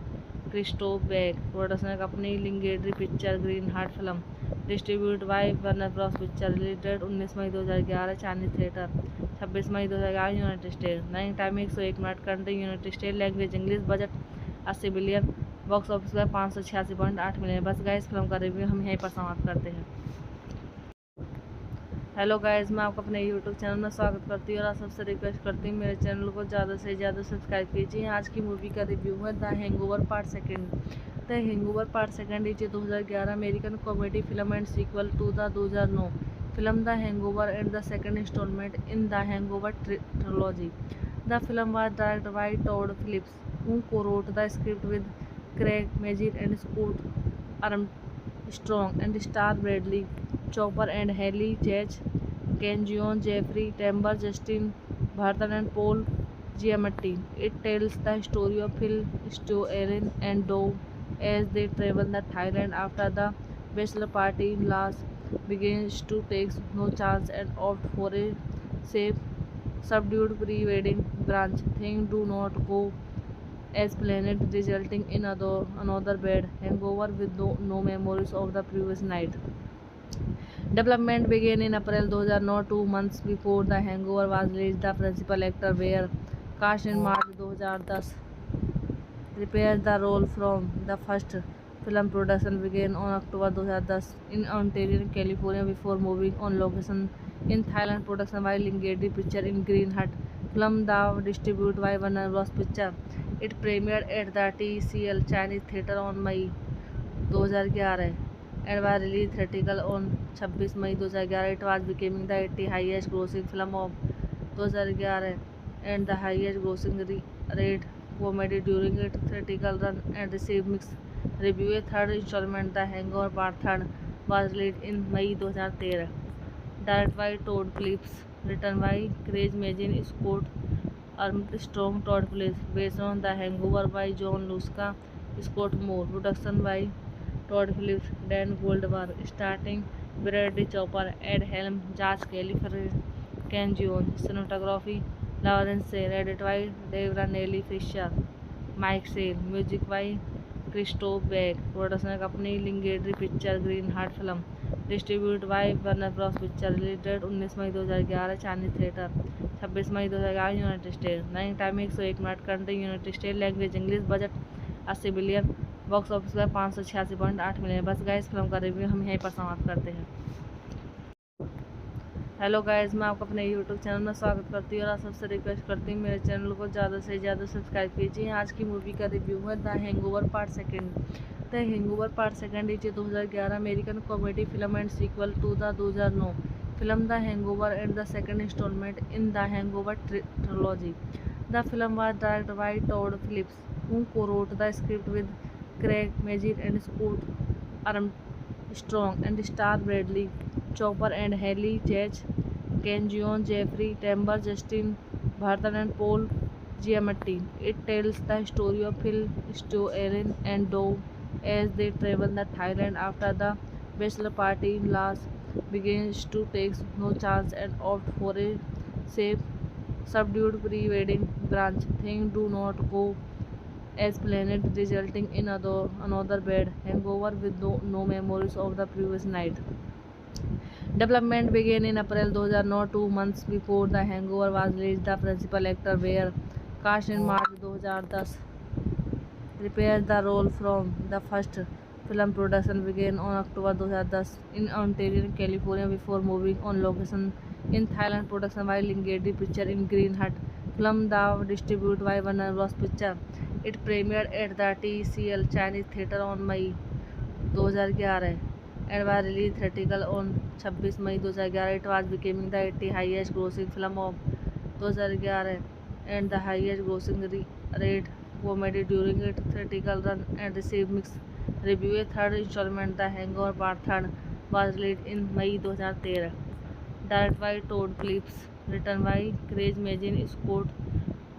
Christoph Beck. Production company Lingedi Pictures, Green Hut Film. Distributed by Warner Bros. Pictures. Release date 19 May 2011 Chinese theatre, 26 May 2011 United state. Running time 101 minute. Country United state. Language English. Budget 80 billion. Box office पर 586.8 million. बस guys, film का review हम यहीं पर समाप्त करते हैं। Hello guys, मैं आपका अपने यूट्यूब चैनल में स्वागत करती हूँ और आप सबसे रिक्वेस्ट करती हूँ मेरे चैनल को ज़्यादा से ज़्यादा सब्सक्राइब कीजिए। आज की मूवी का रिव्यू है the Hangover part second. The Hangover part second is 2011 American comedy film and sequel to the 2009 film the Hangover and the second instalment in the Hangover trilogy. The film was directed by Todd Phillips, who co-wrote the script with Craig Mazin and Scott Armstrong and star Bradley Cooper and Haley Chase, Ken Jeong, Jeffrey Tambor, Justin Barton and Paul Giamatti. It tells the story of Phil, Stu, Aaron and Dove as they travel to Thailand after the bachelor party. Lars begins to take no chance and opt for a safe, subdued pre-wedding brunch. Things do not go as planned, resulting in another bad hangover with no memories of the previous night. Development began in April 2009, 2 months before The Hangover was released. The principal actor were cast in March 2010. Reprised the role from the first film. Production began on October 2010 in Ontario, California, before moving on location in Thailand. Production by Lingerie Pictures in Green Hut. Film was distributed by Warner Bros. Pictures. It premiered at the TCL Chinese Theatre on May 2011 and was released theatrical on 26 May 2011. It was becoming the 80th highest grossing film of 2011 and the highest grossing rate comedy during its theatrical run and received mixed reviews. A third installment, The Hangover Part 3, was released in May 2013. Directed by Todd Phillips, written by Craig Mazin, Scott Armstrong, Todd Phillips, based on The Hangover by John Lusca, Scott Moore. Production by Todd Phillips, Dan Goldberg, starting Bradley Cooper, Ed Helm, Josh Kelly, Ken Jeong. Cinematography Lawrence Sayre, edited by Deborah Nelly Fisher, Mike Sayre. Music by Christoph Beck. Production company Lingerie Pictures, Green Hut Film. Distributed by Warner Bros. Pictures. Release date 19 May 2011 Chinese theatre, 26 May 2011 United state. Running time 101 minute. Country United state. Language English. Budget 80 billion. Box office पर 586.8 million. बस guys, film का review हम यहीं पर समाप्त करते हैं। Hello guys, मैं आपका अपने यूट्यूब चैनल में स्वागत करती हूँ और आप सबसे रिक्वेस्ट करती हूँ मेरे चैनल को ज़्यादा से ज़्यादा सब्सक्राइब कीजिए। आज की मूवी का रिव्यू है the Hangover part second. The Hangover part second is 2011 American comedy film and sequel to the 2009 film the Hangover and the second instalment in the Hangover trilogy. The film was directed by Todd Phillips, who co-wrote the script with Craig Mazin and Scott Armstrong and star Bradley Cooper and Haley Chase, Ken Jeong, Jeffrey Tambor, Justin Barton and Paul Giamatti. It tells the story of Phil, Stu, Aaron and Dove as they travel to Thailand after the bachelor party. Lars begins to take no chance and opt for a safe, subdued pre-wedding brunch. Things do not go as planned, resulting in another bad hangover with no memories of the previous night. Development began in April 2009, 2 months before The Hangover was released. The principal actor were cast in March 2010. Reprised the role from the first film. Production began on October 2010 in Ontario, California, before moving on location in Thailand. Production by Lingerie Pictures in Green Hut. Film was distributed by Warner Bros. Pictures. It premiered at the TCL Chinese Theatre on May 2011 and was released theatrical on 26 May 2011. It was becoming the 80th highest grossing film of 2011 and the highest grossing rate comedy during its theatrical run and received mixed reviews. A third installment, The Hangover Part 3, was released in May 2013. Directed by Todd Phillips, written by Craig Mazin, Scott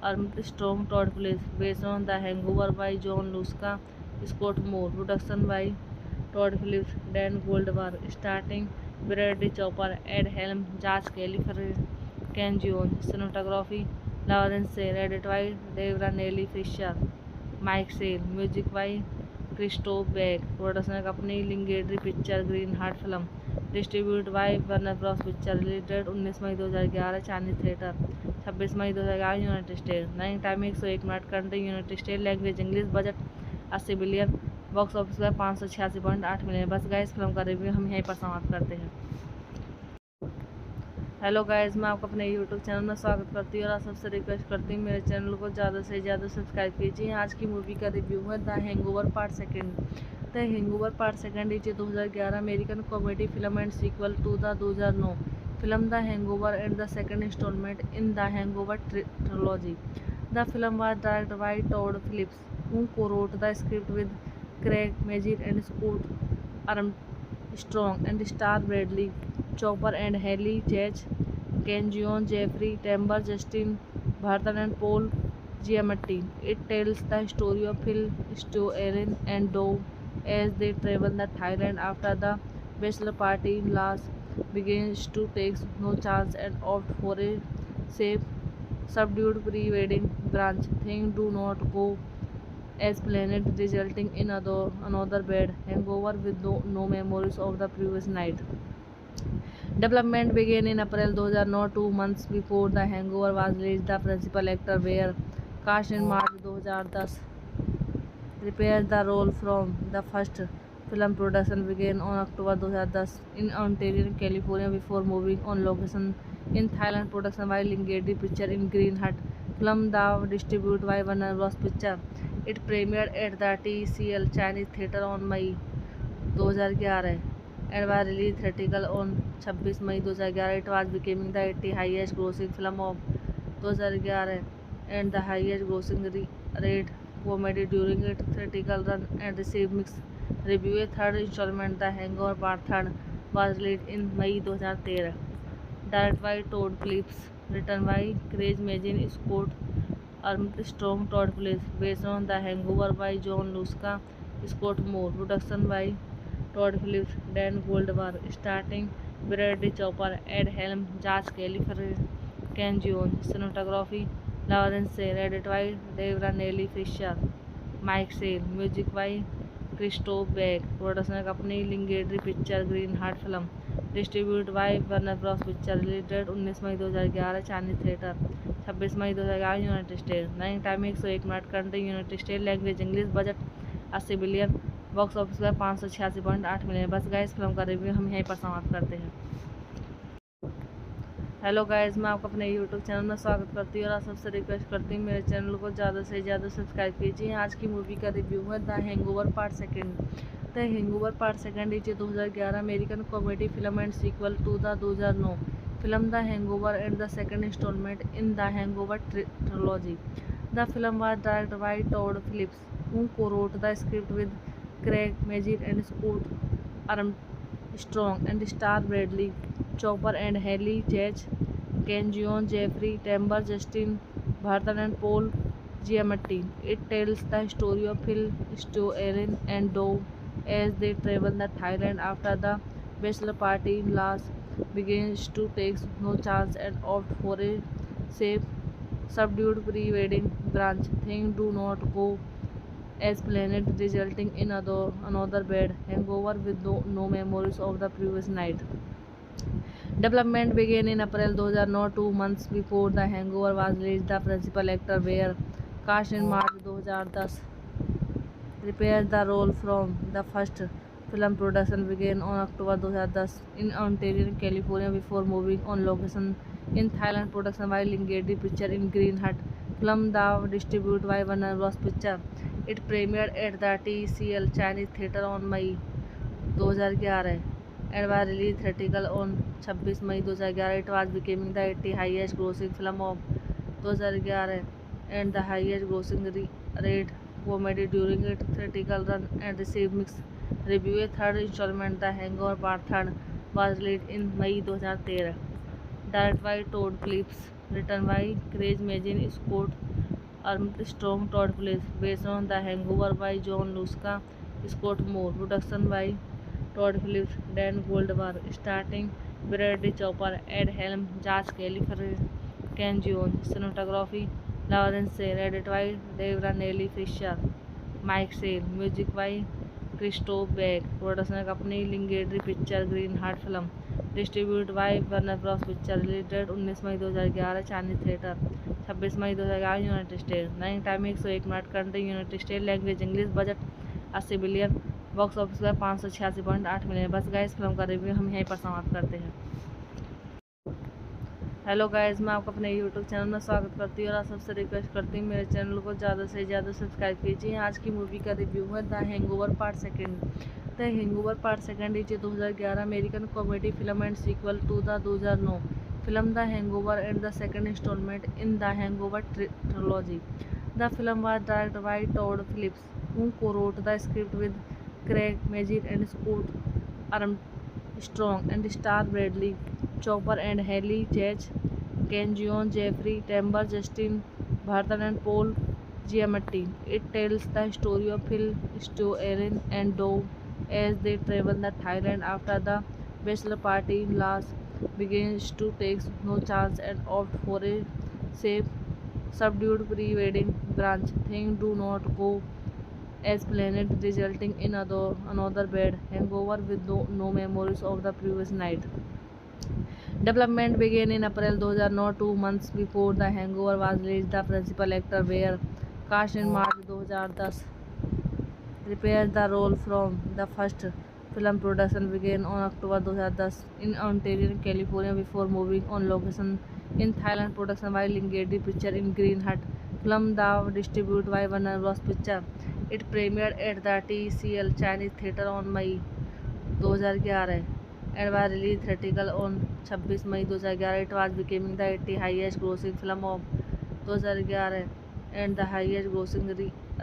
Armstrong, Todd Phillips, based on The Hangover by John Lusca, Scott Moore. Production by Todd Phillips, Dan Goldberg, starting Bradley Cooper, Ed Helm, Josh Kelly, Ken Jeong. Cinematography Lawrence Sayre, edited by Deborah Nelly Fisher, Mike Sayre. Music by Christoph Beck. Production company Lingerie Pictures, Green Hut Film. Distributed by Warner Bros. Pictures. Release date 19 May 2011 Chinese theatre, 26 May 2011 United state. Running time 101 minute. Country United state. Language English. Budget 80 billion. Box office पर 586.8 million. बस guys, film का review हम यहीं पर समाप्त करते हैं। Hello guys, मैं आपको अपने यूट्यूब चैनल में स्वागत करती हूँ और आप सबसे रिक्वेस्ट करती हूँ मेरे चैनल को ज़्यादा से ज़्यादा सब्सक्राइब कीजिए। आज की मूवी का रिव्यू है the Hangover part second. The Hangover part second is 2011 American comedy film and sequel to the 2009 film the Hangover and the second instalment in the Hangover trilogy. The film was directed by Todd Phillips, who co-wrote the script with Craig Mazin and Scott Armstrong and starred Bradley Cooper and Haley Chase, Ken Jeong, Jeffrey Tambor, Justin Barton and Paul Giamatti. It tells the story of Phil, Stu, Erin and Dove as they travel to Thailand after the bachelor party. Lars begins to take no chance and opt for a safe, subdued pre-wedding brunch. Things do not go as planned, resulting in another bad hangover with no memories of the previous night. Development began in April 2009, 2 months before The Hangover was released. The principal actor were cast in March 2010. Reprised the role from the first film. Production began on October 2010 in Ontario, California, before moving on location in Thailand. Production by Lingedi Pictures in Green Hut. Film was distributed by Warner Bros. Pictures. It premiered at the TCL Chinese Theatre on May 2011 and was released theatrical on 26 May 2011. It was becoming the 80th highest grossing film of 2011 and the highest grossing rate comedy during its theatrical run and received mixed reviews. Third installment, The Hangover Part 3, was released in May 2013. Directed by Todd Phillips, written by Craig Mazin, Scott Armstrong, Todd Phillips, based on The Hangover by John Lusca, Scott Moore. Production by Todd Phillips, Dan Goldberg, starting Bradley Cooper, Ed Helm, Josh Kelly, Ken Jeong. Cinematography Lawrence Sale, edited by Deborah Nelly Fisher, Mike Sale. Music by Christoph Beck. Production company Lingedi Pictures, Green Heart Film. Distributed by Warner Bros. Pictures. Released 19 May 2011 Chinese theatre, 26 May 2011 United state. Running time 101 minute. Country United state. Language English. Budget 80 billion. Box office पर 586.8 million. बस guys, film का review हम यहीं पर समाप्त करते हैं। Hello guys, मैं आपको अपने यूट्यूब चैनल में स्वागत करती हूँ और आप सबसे रिक्वेस्ट करती हूँ मेरे चैनल को ज़्यादा से ज़्यादा सब्सक्राइब कीजिए। आज की मूवी का रिव्यू है the Hangover part second. The Hangover part second is 2011 American comedy film and sequel to the 2009 film the Hangover and the second instalment in the Hangover trilogy. The film was directed by Todd Phillips, who co-wrote the script with Craig Mazin and Scott Armstrong and starred Bradley Cooper and Haley Chase, Ken Jeong, Jeffrey Tambor, Justin Barton and Paul Giamatti. It tells the story of Phil, Stu, Erin and Dove as they travel to Thailand after the bachelor party. Lars begins to take no chance and opt for a safe, subdued pre-wedding brunch. Things do not go as planned, resulting in another bad hangover with no memories of the previous night. Development began in April 2009, 2 months before The Hangover was released. The principal actor were cast in March 2010. Reprised the role from the first film. Production began on October 2010 in Ontario, California, before moving on location in Thailand. Production by Lingedi Pictures in Green Hut. Film was distributed by Warner Bros. Pictures. It premiered at the TCL Chinese Theatre on May 2011 and was released theatrical on 26 May 2011. It was becoming the 80th highest grossing film of 2011 and the highest grossing rate comedy during its theatrical run and received mixed reviews. Third installment, The Hangover Part 3, was released in May 2013. Directed by Todd Phillips, written by Craig Mazin, Scott Armstrong, Todd Phillips, based on The Hangover by John Lusca, Scott Moore. Production by Todd Phillips, Dan Goldberg, starting Bradley Cooper, Ed Helm, Josh Kelly, Ken Jeong. Cinematography Lawrence Sale, edited by Deborah Nelly Fisher, Mike Sale. Music by Christoph Beck. Production company Lingedi Pictures, Green Heart Film. Distributed by Warner Bros. Pictures. Released 19 May 2011 Chinese theatre, 26 May 2011 United state. Running time 101 minute. Country United state. Language English. Budget 80 billion. Box office पर 586.8 million. बस guys, film का review हम यहीं पर समाप्त करते हैं। Hello guys, मैं आपका अपने यूट्यूब चैनल में स्वागत करती हूँ और आप सबसे रिक्वेस्ट करती हूँ मेरे चैनल को ज़्यादा से ज़्यादा सब्सक्राइब कीजिए। आज की मूवी का रिव्यू है the Hangover part second. The Hangover part second is 2011 American comedy film and sequel to the 2009 film the Hangover and the second instalment in the Hangover trilogy. The film was directed by Todd Phillips, who co-wrote the script with Craig Mazin and Scott Armstrong and star Bradley Cooper and Haley Chase, Ken Jeong, Jeffrey Tambor, Justin Barton and Paul Giamatti. It tells the story of Phil, Stu, Aaron and Dove as they travel to Thailand after the bachelor party. Lars begins to take no chance and opt for a safe, subdued pre-wedding brunch. Things do not go as planned, resulting in another bad hangover with no memories of the previous night. Development began in April 2009, 2 months before The Hangover was released. The principal actor were cast in March 2010. Reprised the role from the first film. Production began on October 2010 in Ontario, California, before moving on location in Thailand. Production by Lingedi Picture in Green Hut. Film was distributed by Warner Bros. Picture. It premiered at the TCL Chinese Theatre on May 2011 and was released theatrical on 26 May 2011. It was becoming the 80th highest grossing film of 2011 and the highest grossing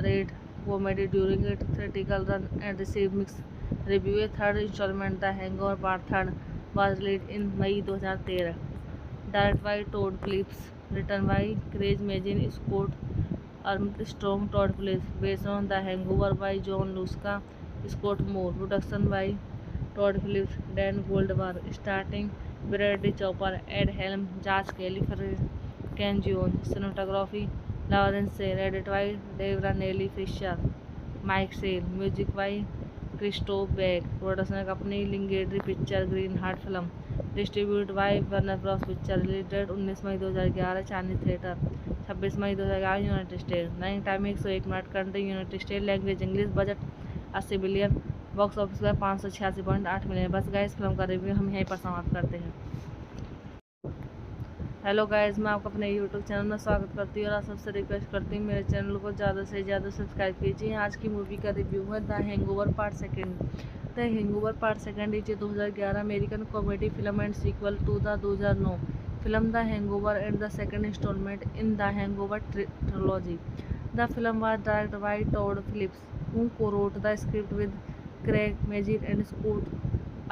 rate comedy during its theatrical run and received mixed reviews. A third installment, The Hangover Part 3, was released in May 2013. Directed by Todd Phillips, written by Craig Mazin, Scott Armstrong, Todd Phillips, based on The Hangover by John Lusca, Scott Moore. Production by Todd Phillips, Dan Goldberg, starting Bradley Cooper, Ed Helm, Josh Kelly, Ken Jeong. Cinematography Lawrence Sale, edited by Deborah Nelly Fisher, Mike Sale. Music by Christoph Beck. Production company Lingedi Picture, Green Hut Film. Distributed by Warner Bros. Picture. Release date 19 May 2011 Chinese theatre, 26 May 2011 United state. Running time 101 minute. Country United state. Language English. Budget 80 billion. Box office पर 586.8 million. बस guys, film का review हम यहीं पर समाप्त करते हैं। Hello guys, मैं आपका अपने यूट्यूब चैनल में स्वागत करती हूँ और आप सबसे रिक्वेस्ट करती हूँ मेरे चैनल को ज़्यादा से ज़्यादा सब्सक्राइब कीजिए। आज की मूवी का रिव्यू है the Hangover part second. The Hangover part second is 2011 American comedy film and sequel to the 2009 film the Hangover and the second instalment in the Hangover trilogy. The film was directed by Todd Phillips, who co-wrote the script with Craig Mazin and Scott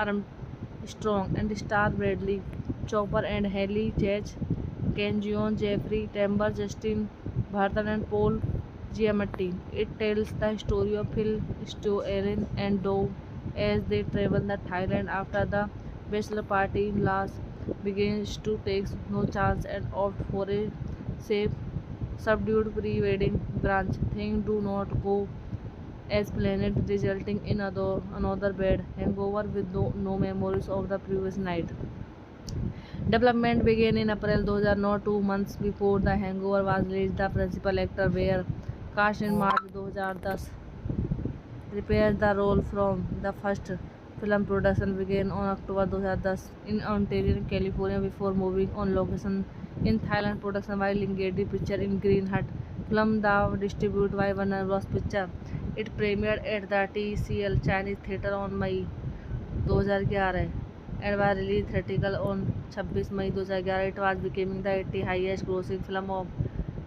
Armstrong and star Bradley Cooper and Haley Chase, Ken Jeong, Jeffrey Tambor, Justin Barton and Paul Giamatti. It tells the story of Phil, Stu, Aaron and Dove as they travel to Thailand after the bachelor party. Lars begins to take no chance and opt for a safe, subdued pre-wedding brunch. Things do not go as planned, resulting in another bad hangover with no memories of the previous night. Development began in April 2009, 2 months before The Hangover was released. The principal actor were cast in March 2010. Reprised the role from the first film. Production began on October 2010 in Ontario, California, before moving on location in Thailand. Production by Lingedi Picture in Green Hut. Film was distributed by Warner Bros. Picture. It premiered at the TCL Chinese Theatre on May 2011 and was released theatrical on 26 May 2011. It was becoming the 80th highest grossing film of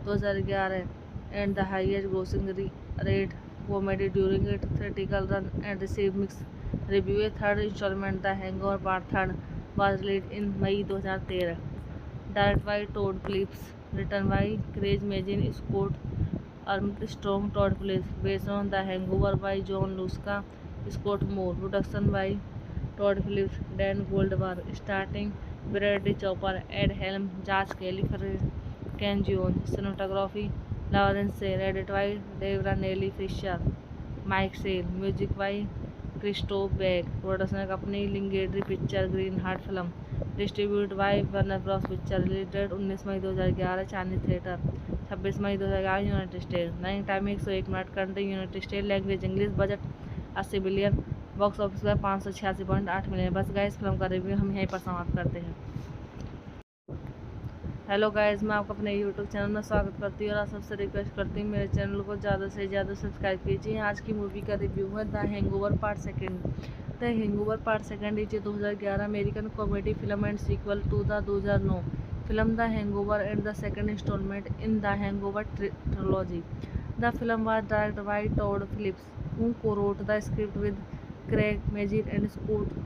2011 and the highest grossing rate comedy during its theatrical run and received mixed reviews. A third installment, The Hangover Part 3, was released in May 2013. Directed by Todd Phillips, written by Craig Mazin, Scott Armstrong, Todd Phillips, based on The Hangover by John Lusca, Scott Moore. Production by Todd Phillips, Dan Goldberg, starting Bradley Cooper, Ed Helm, Josh Kelly, Ken Jeong. Cinematography Lawrence Sale, edited by Deborah Nelly Fisher, Mike Sale. Music by Christoph Beck. Production company Lingedi Picture, Green Hut Film. Distributed by Warner Bros. Picture. Release date 19 May 2011 Chinese theatre, 26 May 2011 United state. Running time 101 minute. Country United state. Language English. Budget 80 billion. Box office पर 586.8 million. बस guys, film का review हम यहीं पर समाप्त करते हैं। Hello guys, मैं आपका अपने यूट्यूब चैनल में स्वागत करती हूँ और आप सबसे रिक्वेस्ट करती हूँ मेरे चैनल को ज़्यादा से ज़्यादा सब्सक्राइब कीजिए। आज की मूवी का रिव्यू है the Hangover part second. The Hangover part second is 2011 American comedy film and sequel to the 2009 film the Hangover and the second instalment in the Hangover trilogy. The film was directed by Todd Phillips, who co-wrote the script with Craig Mazin and Scott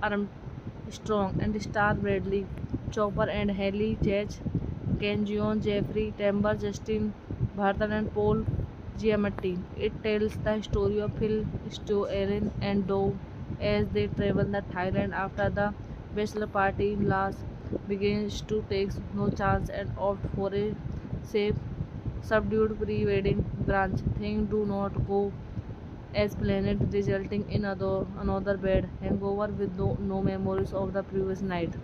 Armstrong and star Bradley Cooper and Haley Chase, Kenjion, Jeffrey Tambor, Justin Barton and Paul Giamatti. It tells the story of Phil, Stu, Erin and Dove as they travel to Thailand after the bachelor party. Lars begins to take no chance and opt for a safe, subdued pre-wedding brunch. Things do not go as planned, resulting in another bad hangover with no memories of the previous night.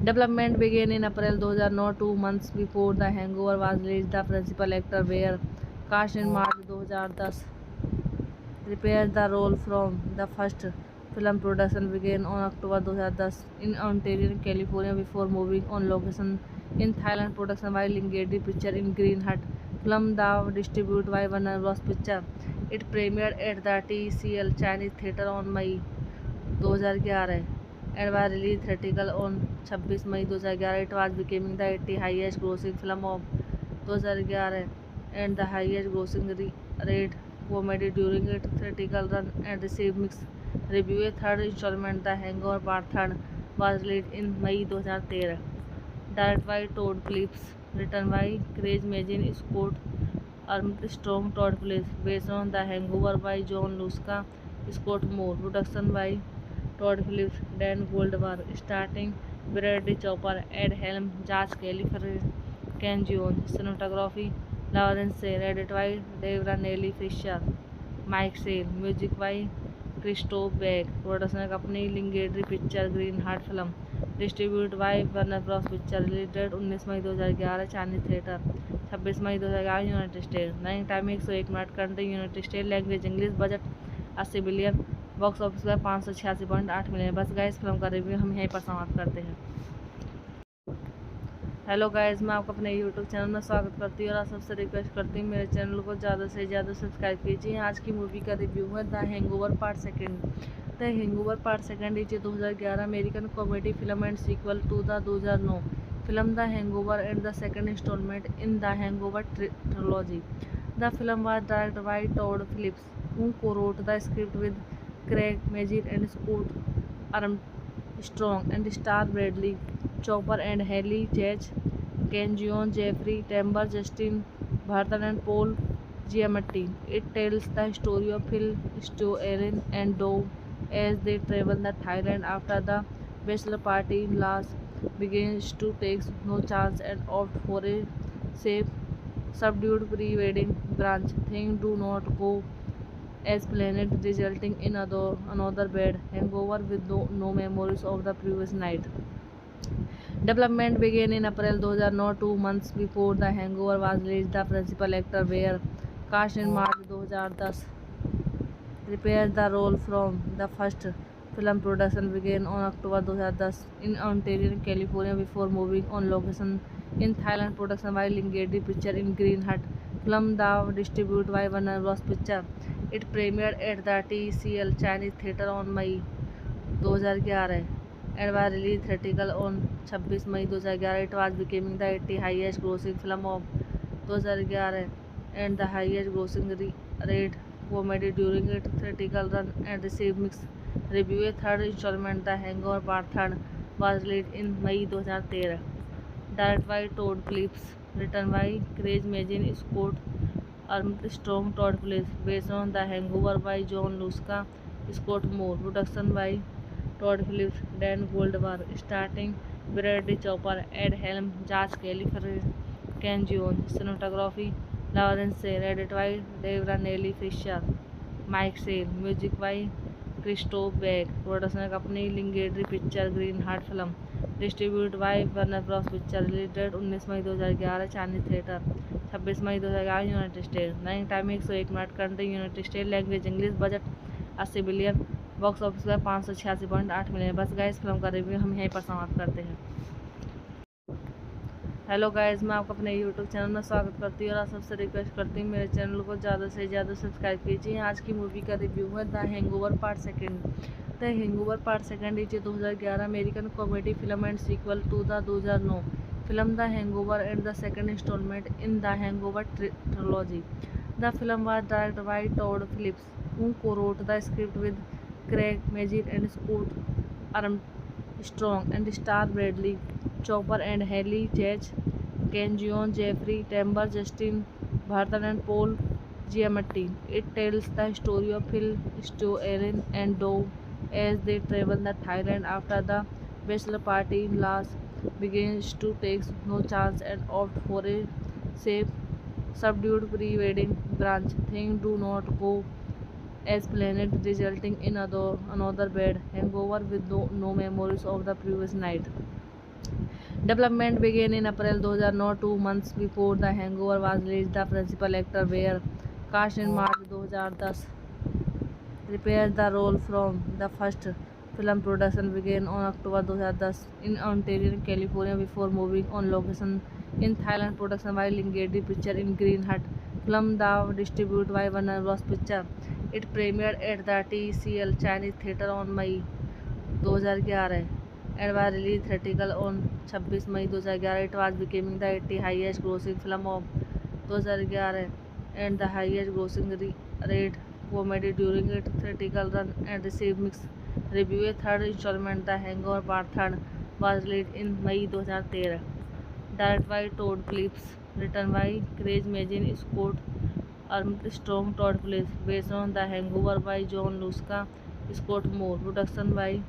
Development began in April 2009, 2 months before The Hangover was released. The principal actor were cast in March 2010. Reprised the role from the first film. Production began on October 2010 in Ontario, California, before moving on location in Thailand. Production by Lingedi Picture in Green Hut. Film was distributed by Warner Bros. Picture. It premiered at the TCL Chinese Theatre on May 2011 and was released theatrical on 26 May 2011. It was becoming the 80th highest grossing film of 2011 and the highest grossing rate comedy during its theatrical run and received mixed reviews. A third installment, The Hangover Part 3, was released in May 2013. Directed by Todd Phillips, written by Craig Mazin, Scott Armstrong, Todd Phillips, based on The Hangover by John Lusca, Scott Moore. Production by Todd Phillips, Dan Goldberg, starting Bradley Cooper, Ed Helm, Josh Kelly, Ken Jones. Cinematography Lawrence Sale, edited by Dave Ranelli Fisher, Mike Sale. Music by Christoph Beck. Production company Lingedi Picture, Green Heart Film. Distributed by Warner Bros. Picture. Release date 19 May 2011 Chinese theatre, 26 May 2011 United state. Running time 101 minute. Country United state. Language English. Budget 80 billion. Box office पर 586.8 million. बस guys, film का review हम यहीं पर समाप्त करते हैं। Hello guys, मैं आपका अपने यूट्यूब चैनल में स्वागत करती हूँ और आप सबसे रिक्वेस्ट करती हूँ मेरे चैनल को ज़्यादा से ज़्यादा सब्सक्राइब कीजिए। आज की मूवी का रिव्यू है the Hangover part second. The Hangover part second is 2011 American comedy film and sequel to the 2009 film the Hangover and the second instalment in the Hangover trilogy. The film was directed by Todd Phillips, who co-wrote the script with Craig Mazin and Scott Armstrong and star Bradley Cooper and Haley Chase, Kenjion, Jeffrey Tambor, Justin Barton and Paul Giamatti. It tells the story of Phil, Stu, Erin and Dove as they travel to Thailand after the bachelor party. Lars begins to take no chance and opt for a safe, subdued pre-wedding brunch. Things do not go as planned, resulting in another bad hangover with no memories of the previous night. Development began in April 2009, 2 months before The Hangover was released. The principal actor were cast in March 2010. Reprised the role from the first film. Production began on October 2010 in Ontario, California, before moving on location in Thailand. Production by Lingedi Picture in Green Hut. Film was distributed by Warner Bros. Picture. It premiered at the TCL Chinese Theatre on May 2011 and was released theatrical on 26 May 2011. It was becoming the 80th highest grossing film of 2011 and the highest grossing rate comedy during its theatrical run and received mixed reviews. A third installment, The Hangover Part 3, was released in May 2013. Directed by Todd Phillips, written by Craig Mazin, Scott Armstrong, Todd Phillips, based on The Hangover by John Lusca, Scott Moore. Production by Todd Phillips, Dan Goldberg, starting Bradley Cooper, Ed Helm, Josh Kelly, Ken Jones. Cinematography Lawrence Sale, edited by Dave Ranelli Fisher, Mike Sale. Music by Christoph Beck. Production company Lingedi Picture, Green Heart Film. Distributed by Warner Bros. Picture. Release date 19 May 2011 Chinese theatre, 26 May 2011 United state. Running time 101 minute. Country United state. Language English. Budget 80 billion. Box office पर 586.8 million. बस guys, film का review हम यहीं पर समाप्त करते हैं। Hello guys, मैं आपका अपने यूट्यूब चैनल में स्वागत करती हूँ और आप सबसे रिक्वेस्ट करती हूँ मेरे चैनल को ज़्यादा से ज़्यादा सब्सक्राइब कीजिए। आज की मूवी का रिव्यू है the Hangover part second. The Hangover part second is 2011 American comedy film and sequel to the 2009 film the Hangover and the second instalment in the Hangover trilogy. The film was directed by Todd Phillips, who co-wrote the script with Craig Mazin and Scott Armstrong and starred Bradley Cooper and Haley Chase, Ken Jeong, Jeffrey Tambor, Justin Barton and Paul Giamatti. It tells the story of Phil, Stu, Erin and Dove as they travel to Thailand after the bachelor party. Lars begins to take no chance and opt for a safe, subdued pre-wedding brunch. Things do not go as planned, resulting in another bad hangover with no memories of the previous night. Development began in April 2009, 2 months before The Hangover was released. The principal actor were cast in March 2010. Reprised the role from the first film. Production began on October 2010 in Ontario, California, before moving on location in Thailand. Production by Lingerie Pictures in Green Hut. Film was distributed by Warner Bros. Pictures. It premiered at the TCL Chinese Theatre on May 2011 and was released theatrical on 26 May 2011. It was becoming the 80th highest grossing film of 2011 and the highest grossing rate comedy during its theatrical run and received mixed reviews. A third installment, The Hangover Part 3, was released in May 2013. Directed by Todd Phillips, written by Craig Mazin, Scott Armstrong, Todd Phillips, based on The Hangover by John Lusca, Scott Moore. Production by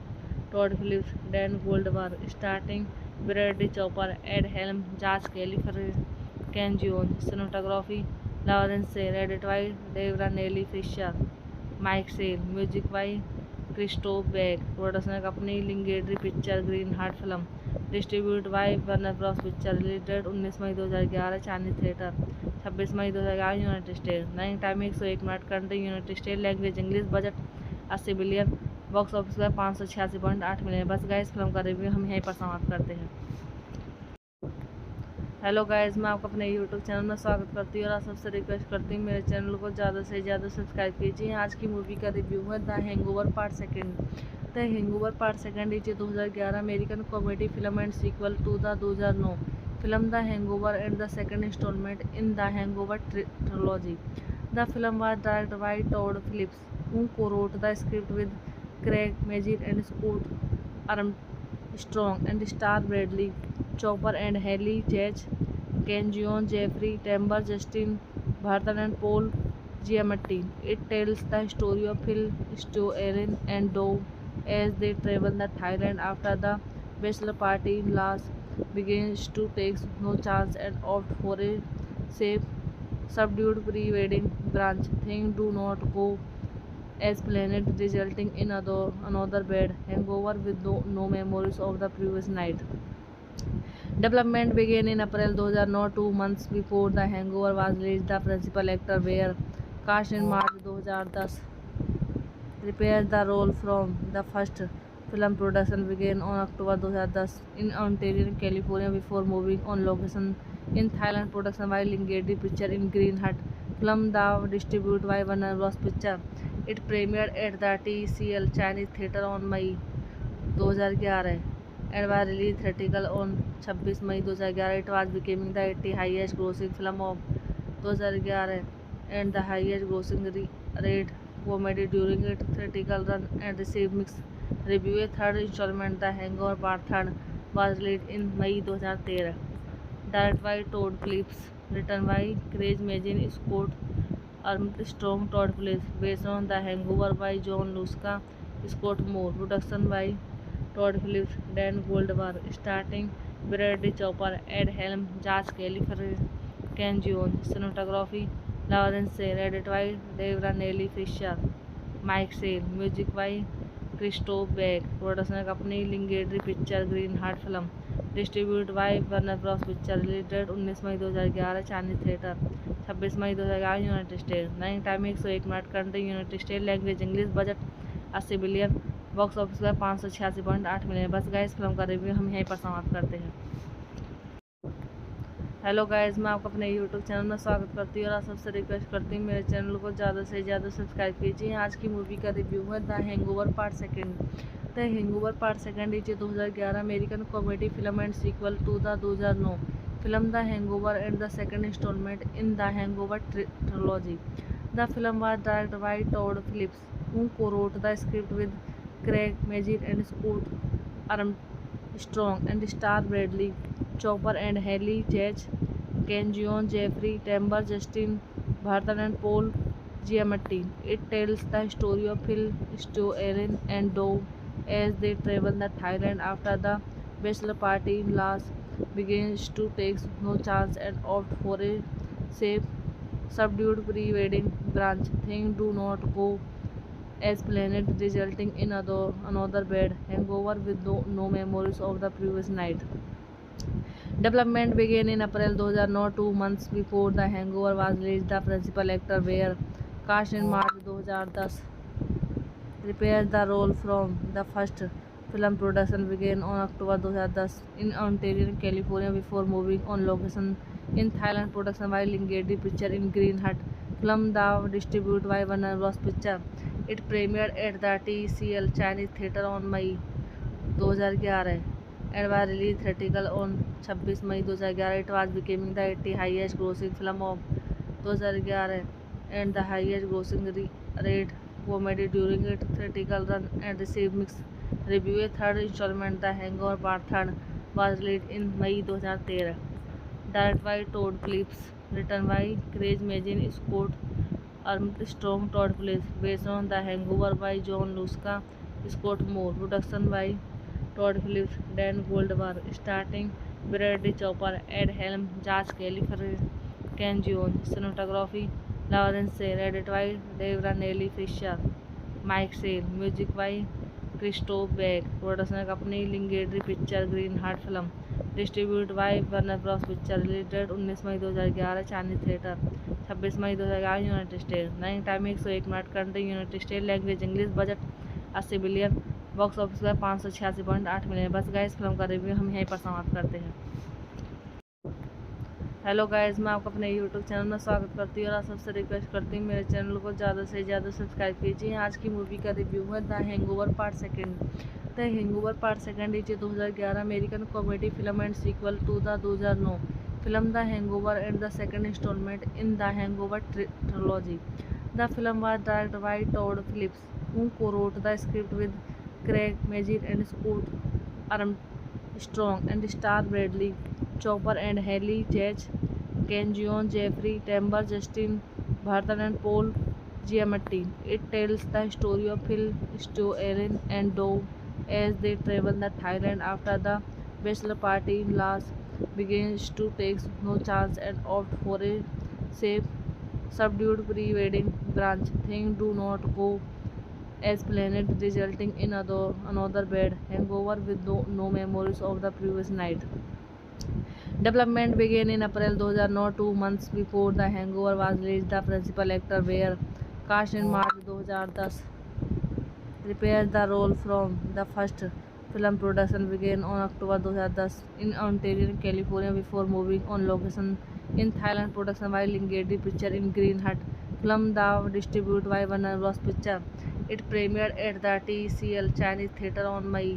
Todd Phillips, Dan Goldberg, starting Bradley Cooper, Ed Helm, Josh Kelly, Ken Jeong. Cinematography Lawrence Sale, edited by Deborah Nelly Fisher, Mike Sale. Music by Christoph Beck. Production company Lingerie Pictures, Green Hut Film. Distributed by Warner Bros. Pictures. Release date 19 May 2011 Chinese theatre, 26 May 2011 United state. Running time 101 minute. Country United state. Language English. Budget 80 billion. Box office पर 586.8 million. बस guys, film का review हम यहीं पर समाप्त करते हैं। Hello guys, मैं आपका अपने यूट्यूब चैनल में स्वागत करती हूँ और आप सबसे रिक्वेस्ट करती हूँ मेरे चैनल को ज़्यादा से ज़्यादा सब्सक्राइब कीजिए। आज की मूवी का रिव्यू है the Hangover part second. The Hangover part second is 2011 American comedy film and sequel to the 2009 film the Hangover and the second instalment in the Hangover trilogy. The film was directed by Todd Phillips, who co-wrote the script with Craig Mazin and Scott Armstrong and starred Bradley Cooper and Haley Chase, Ken Jeong, Jeffrey Tambor, Justin Barton and Paul Giamatti. It tells the story of Phil, Stu, Erin and Dove as they travel to Thailand after the bachelor party. Lars begins to take no chance and opt for a safe, subdued pre-wedding brunch. Things do not go as planned, resulting in another bad hangover with no memories of the previous night. Development began in April 2009, 2 months before The Hangover was released. The principal actor were cast in March 2010. Reprised the role from the first film. Production began on October 2010 in Ontario, California, before moving on location in Thailand. Production by Lingerie Pictures in Green Hut. Film was distributed by Warner Bros. Pictures. It premiered at the TCL Chinese Theatre on May 2011 and was released theatrical on 26 May 2011. It was becoming the 80th highest grossing film of 2011 and the highest grossing rate comedy during its theatrical run and received mixed reviews. A third installment, The Hangover Part 3, was released in May 2013. Directed by Todd Phillips, written by Craig Mazin, Scott Armstrong, Todd Phillips, based on The Hangover by John Lusca, Scott Moore. Production by Todd Phillips, Dan Goldberg, starting Bradley Cooper, Ed Helm, Josh Kelly, Ken Jeong. Cinematography Lawrence Sale, edited by Deborah Nelly Fisher, Mike Sale. Music by Christoph Beck. Production company Lingerie Pictures, Green Hut Film. Distributed by Warner Bros. Pictures. Release date 19 May 2011 Chinese theatre, 26 May 2011 United state. Running time 101 minute. Country United state. Language English. Budget 80 billion. Box office पर 586.8 million. बस guys, film का review हम यहीं पर समाप्त करते हैं। Hello guys, मैं आपका अपने यूट्यूब चैनल में स्वागत करती हूँ और आप सबसे रिक्वेस्ट करती हूँ मेरे चैनल को ज़्यादा से ज़्यादा सब्सक्राइब कीजिए। आज की मूवी का रिव्यू है the Hangover part second. The Hangover part second is 2011 American comedy film and sequel to the 2009 film the Hangover and the second instalment in the Hangover trilogy. The film was directed by Todd Phillips, who co-wrote the script with Craig Mazin and Scott Armstrong and star Bradley Cooper and Haley Chach, Ken Jeong, Jeffrey Tambor, Justin Barton and Paul Giamatti. It tells the story of Phil, Stu, Aaron and Dove as they travel to Thailand after the bachelor party in Las begins to take no chance and opt for a safe, subdued pre-wedding brunch. Things do not go as planned, resulting in another bad hangover with no memories of the previous night. Development began in April 2009, 2 months before The Hangover was released. The principal actor were cast in March 2010. Reprised the role from the first film. Production began on October 2010 in Ontario, California, before moving on location in Thailand. Production by Lingedi Picture in Green Hut. Film was distributed by Warner Bros. Picture. It premiered at the TCL Chinese Theatre on May 2011 and was released theatrical on 26 May 2011. It was becoming the 80th highest grossing film of 2011 and the highest grossing rate comedy during its theatrical run and received mixed reviews. A third installment, The Hangover Part 3, was released in May 2013. Directed by Todd Phillips, written by Craig Mazin, Scott Armstrong, Todd Phillips, based on The Hangover by John Lusca, Scott Moore. Production by Todd Phillips, Dan Goldberg, starting Bradley Cooper, Ed Helm, Josh Kelly, Ken Jeong. Cinematography Lawrence Sale, edited by Deborah Nelly Fisher, Mike Sale. Music by Christoph Beck. Production company Lingedi Picture, Green Hut Film. Distributed by Warner Bros. Picture. Release date 19 May 2011 Chinese theatre, 26 May 2011 United state. Running time 101 minute. Country United state. Language English. Budget 80 billion. Box office पर 586.8 million. बस guys, film का review हम यहीं पर समाप्त करते हैं। Hello guys, मैं आपका अपने यूट्यूब चैनल में स्वागत करती हूँ और आप सबसे रिक्वेस्ट करती हूँ मेरे चैनल को ज़्यादा से ज़्यादा सब्सक्राइब कीजिए। आज की मूवी का रिव्यू है the Hangover part second. The Hangover part second is 2011 American comedy film and sequel to the 2009 film the Hangover and the second instalment in the Hangover trilogy. The film was directed by Todd Phillips, who co-wrote the script with Craig Mazin and Scott Armstrong and star Bradley Cooper and Haley Chach, Ken Jeong, Jeffrey Tambor, Justin Barton and Paul Giamatti. It tells the story of Phil, Stu, Aaron and Dove as they travel to Thailand after the bachelor party in Las begins to take no chance and opt for a safe, subdued pre-wedding brunch. Things do not go as planned, resulting in another bad hangover with no memories of the previous night. Development began in April 2009, 2 months before The Hangover was released. The principal actor were cast in March 2010. Reprised the role from the first film. Production began on October 2010 in Ontario, California, before moving on location in Thailand. Production by Lingedi Picture in Green Hut. Film was distributed by Warner Bros. Picture. It premiered at the TCL Chinese Theatre on May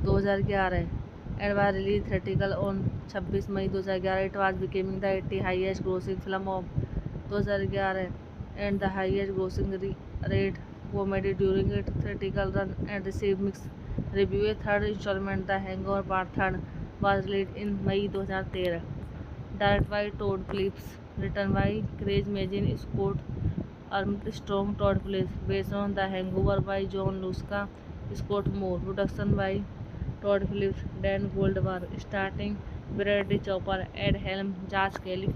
2011 and was released theatrical on 26 May 2011. It was becoming the 80th highest grossing film of 2011 and the highest grossing rate comedy during its theatrical run and received mixed reviews. A third installment, The Hangover Part 3, was released in May 2013. Directed by Todd Phillips, written by Craig Mazin, Scott Armstrong, Todd Phillips, based on The Hangover by John Lusca, Scott Moore. Production by Todd Phillips, Dan Goldberg, starting Bradley Cooper, Ed Helm, Josh Kelly,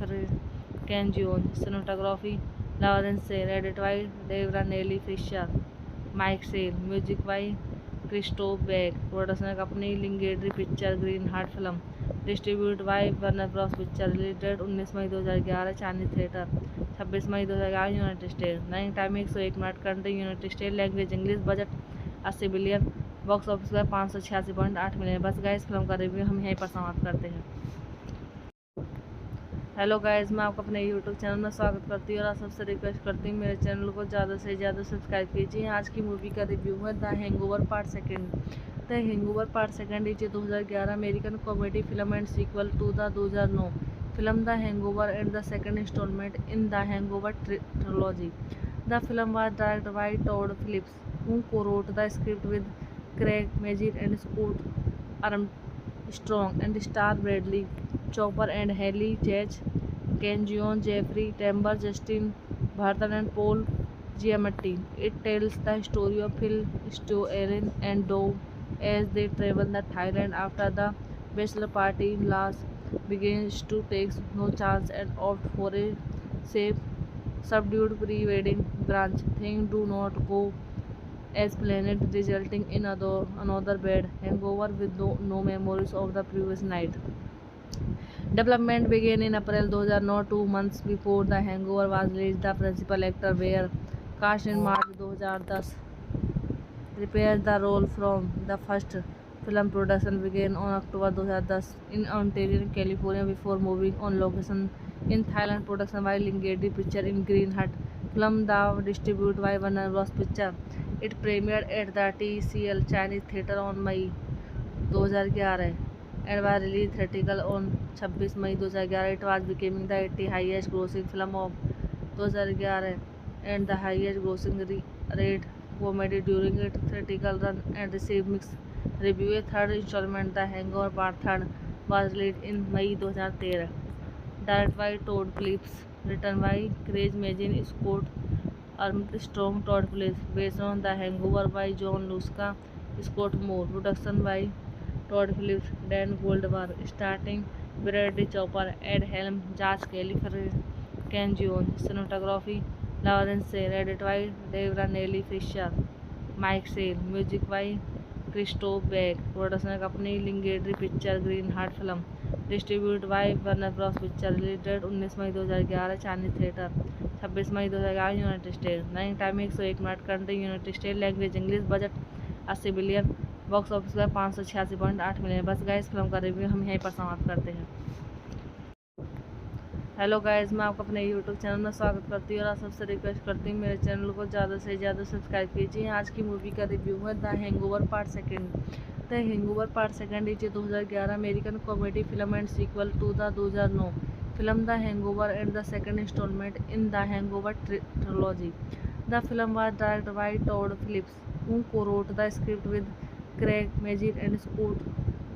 Ken Jeong. Cinematography Lawrence Sale, edited by Deborah Nelly Fisher, Mike Sale. Music by Christoph Beck. Production company Lingedi Picture, Green Hut Film. Distributed by Warner Bros. Picture. Release date 19 May 2011 Chinese theatre, 26 May 2011 United state. Running time 101 minute. Country United state. Language English. Budget 80 billion. Box office पर 586.8 million. बस guys, film का review हम यहीं पर समाप्त करते हैं। Hello guys, मैं आपको अपने यूट्यूब चैनल में स्वागत करती हूँ और आप सबसे रिक्वेस्ट करती हूँ मेरे चैनल को ज़्यादा से ज़्यादा सब्सक्राइब कीजिए। आज की मूवी का रिव्यू है the Hangover part second. The Hangover part second is 2011 American comedy film and sequel to the 2009 film the Hangover and the second instalment in the Hangover trilogy. The film was directed by Todd Phillips, who co-wrote the script with Craig Mazin and Scott Armstrong and star Bradley Cooper and Haley Chase, Ken Jeong, Jeffrey Tambor, Justin Barton and Paul Giamatti. It tells the story of Phil, Stu, Erin and Dove as they travel to Thailand after the bachelor party. Lars begins to take no chance and opt for a safe, subdued pre-wedding brunch. Things do not go as planned, resulting in another bad hangover with no memories of the previous night. Development began in April 2009, 2 months before The Hangover was released. The principal actor were cast in March 2010. Reprised the role from the first film. Production began on October 2010 in Ontario, California, before moving on location in Thailand. Production by Lingedi Picture in Green Hut. Film was distributed by Warner Bros. Picture. It premiered at the TCL Chinese Theatre on May 2011 and was released theatrical on 26 May 2011. It was becoming the 80th highest grossing film of 2011 and the highest grossing rate comedy during its theatrical run and received mixed reviews. A third installment, The Hangover Part 3, was released in May 2013. Directed by Todd Phillips, written by Craig Mazin, Scott Armstrong, Todd Phillips, based on The Hangover by John Luska, Scott Moore. Production by Todd Phillips, Dan Goldberg, starting Bradley Cooper, Ed Helm, Josh Kelly, Ken Jeong. Cinematography Lawrence Sale, edited by Dave Ranelli Fisher, Mike Sale. Music by Christoph Beck. Production company Lingedi Picture, Green Heart Film. Distributed by Warner Bros. Picture. Release date 19 May 2011 Chinese theatre, 26 May 2011 United state. Running time 101 minute. Country United state. Language English. Budget 80 billion. Box office पर 586.8 million. बस guys, film का review हम यहीं पर समाप्त करते हैं। Hello guys, मैं आपको अपने यूट्यूब चैनल में स्वागत करती हूँ और आप सबसे रिक्वेस्ट करती हूँ मेरे चैनल को ज़्यादा से ज़्यादा सब्सक्राइब कीजिए। आज की मूवी का रिव्यू है the Hangover part second. The Hangover part second is 2011 American comedy film and sequel to the 2009 film the Hangover and the second instalment in the Hangover trilogy. The film was directed by Todd Phillips, who co-wrote the script with Craig Mazin and Scott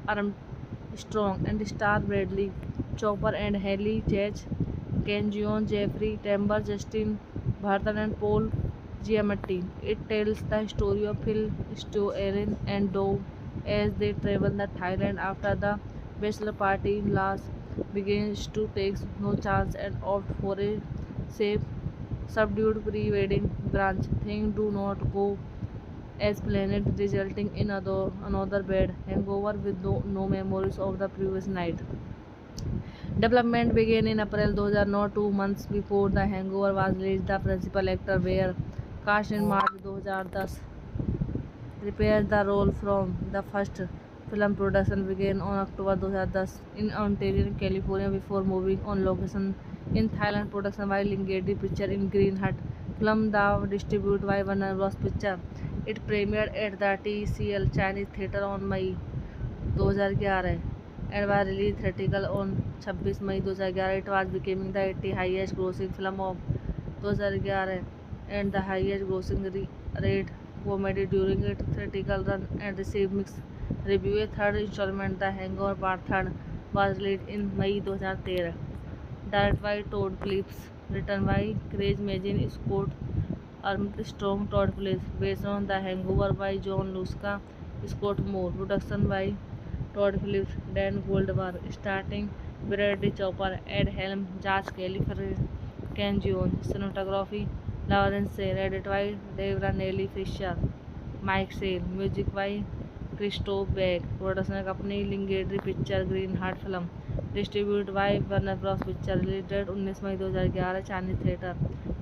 Armstrong and star Bradley Cooper and Haley Chase, Ken Jeong, Jeffrey Tambor, Justin Barton and Paul Giamatti. It tells the story of Phil, Stu, Erin and Dove as they travel to Thailand after the bachelor party. Lars begins to take no chance and opt for a safe, subdued pre-wedding brunch. Things do not go as planned, resulting in another bad hangover with no memories of the previous night. Development began in April 2009, 2 months before The Hangover was released. The principal actor were cast in March 2010. Reprised the role from the first film. Production began on October 2010 in Ontario, California, before moving on location in Thailand. Production by Lingedi Picture in Green Hut. Film was distributed by Warner Bros. Picture. It premiered at the TCL Chinese Theatre on May 2011 and was released theatrical on 26 May 2011. It was becoming the 80th highest grossing film of 2011 and the highest grossing rate comedy during its theatrical run and received mixed reviews. A third installment, The Hangover Part 3, was released in May 2013. Directed by Todd Phillips, written by Craig Mazin, Scott Armstrong, Todd Phillips, based on The Hangover by John Luska, Scott Moore. Production by Todd Phillips, Dan Goldberg, starting Bradley Cooper, Ed Helm, Josh Kelly, Ken Jeong. Cinematography Lawrence Sale, edited by Dave Ranelli Fisher, Mike Sale. Music by Christoph Beck. Production company Lingedi Picture, Green Heart Film. Distributed by Warner Bros. Picture. Release date 19 May 2011 Chinese theatre,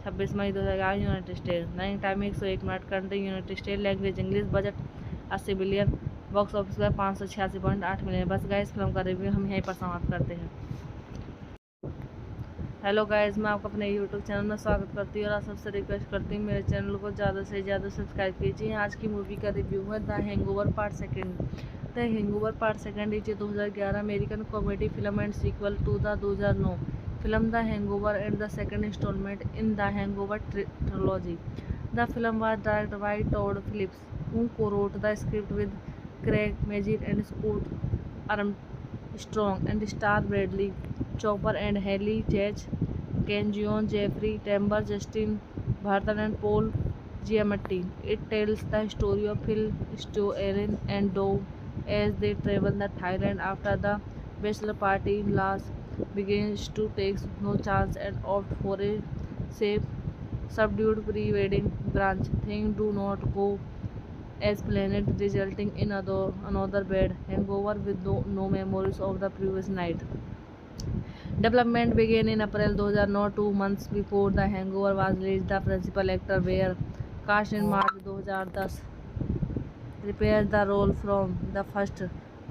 26 May 2011 United state. Running time 101 minute. Country United state. Language English. Budget 80 billion. Box office पर 586.8 million. बस guys, film का review हम यहीं पर समाप्त करते हैं। Hello guys, मैं आपका अपने यूट्यूब चैनल में स्वागत करती हूँ और आप सबसे रिक्वेस्ट करती हूँ मेरे चैनल को ज़्यादा से ज़्यादा सब्सक्राइब कीजिए। आज की मूवी का रिव्यू है the Hangover part second. The Hangover part second is 2011 American comedy film and sequel to the 2009 film the Hangover and the second instalment in the Hangover trilogy. The film was directed by Todd Phillips, who co-wrote the script with Craig Mazin and Scott Armstrong and star Bradley Cooper and Haley Chase, Ken Jeong, Jeffrey Tambor, Justin Barton and Paul Giamatti. It tells the story of Phil, Stu, Aaron and Dove as they travel to Thailand after the bachelor party. Lars begins to take no chance and opt for a safe, subdued pre-wedding brunch. Things do not go as planned, resulting in another bad hangover with no memories of the previous night. Development began in April 2009, 2 months before The Hangover was released. The principal actor were cast in March 2010. Reprised the role from the first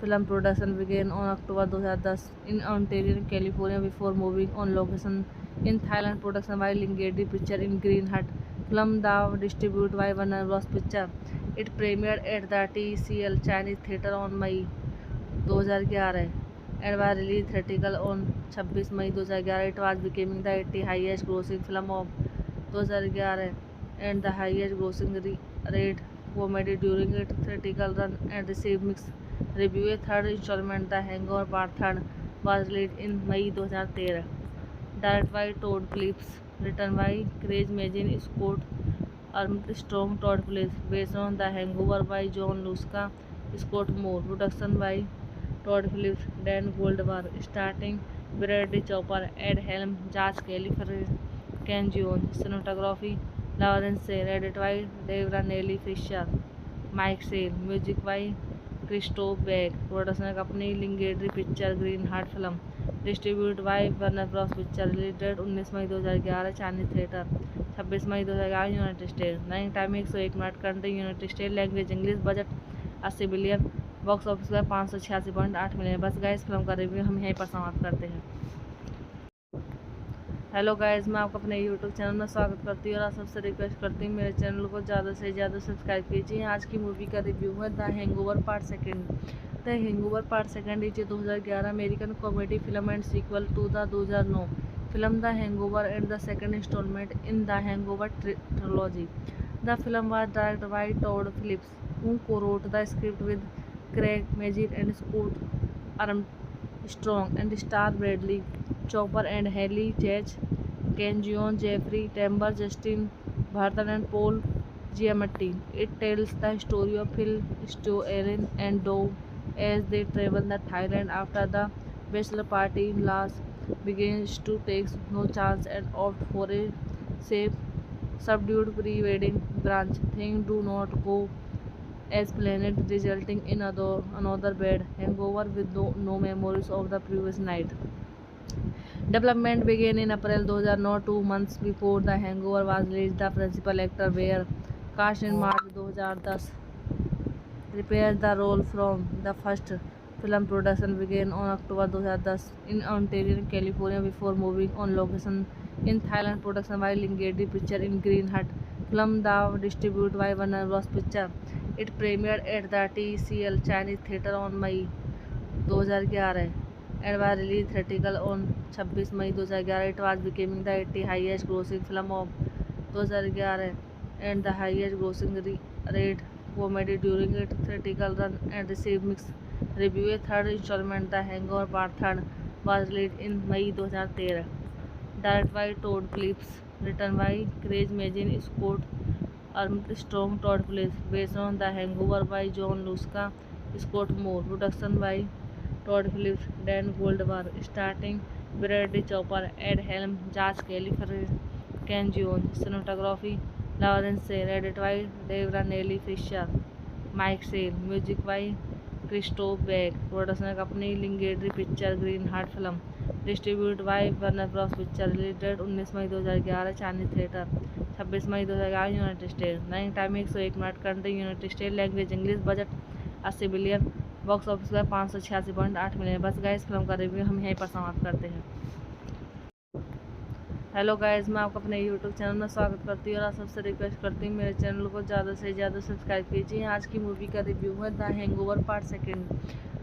film. Production began on October 2010 in Ontario, California, before moving on location in Thailand. Production by Lingedi Picture in Green Hut. Film was distributed by Warner Bros. Picture. It premiered at the TCL Chinese Theatre on May 2011 and was released theatrical on 26 May 2011. It was becoming the 80th highest grossing film of 2011 and the highest grossing rate comedy during its theatrical run and received mixed reviews. A third installment, The Hangover Part 3, was released in May 2013. Directed by Todd Phillips, written by Craig Mazin, Scott Armstrong, Todd Phillips, based on The Hangover by John Lusca, Scott Moore. Production by Todd Phillips, Dan Goldberg, starting Bradley Cooper, Ed Helm, Josh Kelly, Ken Jeong. Cinematography Lawrence Sale, edited by Dave Ranelli Fisher, Mike Sale. Music by Christoph Beck. Production company Lingedi Picture, Green Heart Film. Distributed by Warner Bros. Picture. Release date 19 May 2011 Chinese theatre, 26 May 2011 United state. Running time 101 minute. Country United state. Language English. Budget 80 billion. Box office पर 586.8 million. बस guys, film का review हम यहीं पर समाप्त करते हैं। Hello guys, मैं आपका अपने यूट्यूब चैनल में स्वागत करती हूँ और आप सबसे रिक्वेस्ट करती हूँ मेरे चैनल को ज़्यादा से ज़्यादा सब्सक्राइब कीजिए। आज की मूवी का रिव्यू है the Hangover part second. The Hangover part second is 2011 American comedy film and sequel to the 2009 film the Hangover and the second instalment in the Hangover trilogy. The film was directed by Todd Phillips, who co-wrote the script with Craig Mazin and Scott Armstrong and star Bradley Cooper and Haley Chase, Ken Jeong, Jeffrey Tambor, Justin Barton and Paul Giamatti. It tells the story of Phil, Stu, Aaron and Dove as they travel to Thailand after the bachelor party. Lars begins to take no chance and opt for a safe, subdued pre-wedding brunch. Things do not go as planned, resulting in another bad hangover with no memories of the previous night. Development began in April 2009, 2 months before The Hangover was released. The principal actor were cast in March 2010. Reprised the role from the first film. Production began on October 2010 in Ontario, California, before moving on location in Thailand. Production by Lingedi Picture in Green Hut. Film was distributed by Warner Bros. Picture. It premiered at the TCL Chinese Theatre on May 2011 and was released theatrical on 26 May 2011. It was becoming the 80th highest grossing film of 2011 and the highest grossing rate comedy during its theatrical run and received mixed reviews. A third installment, The Hangover Part 3, was released in May 2013. Directed by Todd Phillips, written by Craig Mazin, Scott Armstrong, Todd Phillips, based on The Hangover by John Lusca, Scott Moore. Production by Todd Phillips, Dan Goldberg, starting Bradley Cooper, Ed Helm, Josh Kelly, Ken Jeong. Cinematography Lawrence Sale, edited by Dave Ranelli Fisher, Mike Sale. Music by Christoph Beck. Production company Lingedi Picture, Green Heart Film. Distributed by Warner Bros. Picture. Release date 19 May 2011 Chinese theatre, 26 May 2011 United state. Running time 101 minute. Country United state. Language English. Budget 80 billion. Box office पर 586.8 million. बस guys, film का review हम यहीं पर समाप्त करते हैं। Hello guys, मैं आपका अपने यूट्यूब चैनल में स्वागत करती हूँ और आप सबसे रिक्वेस्ट करती हूँ मेरे चैनल को ज़्यादा से ज़्यादा सब्सक्राइब कीजिए। आज की मूवी का रिव्यू है the Hangover part second.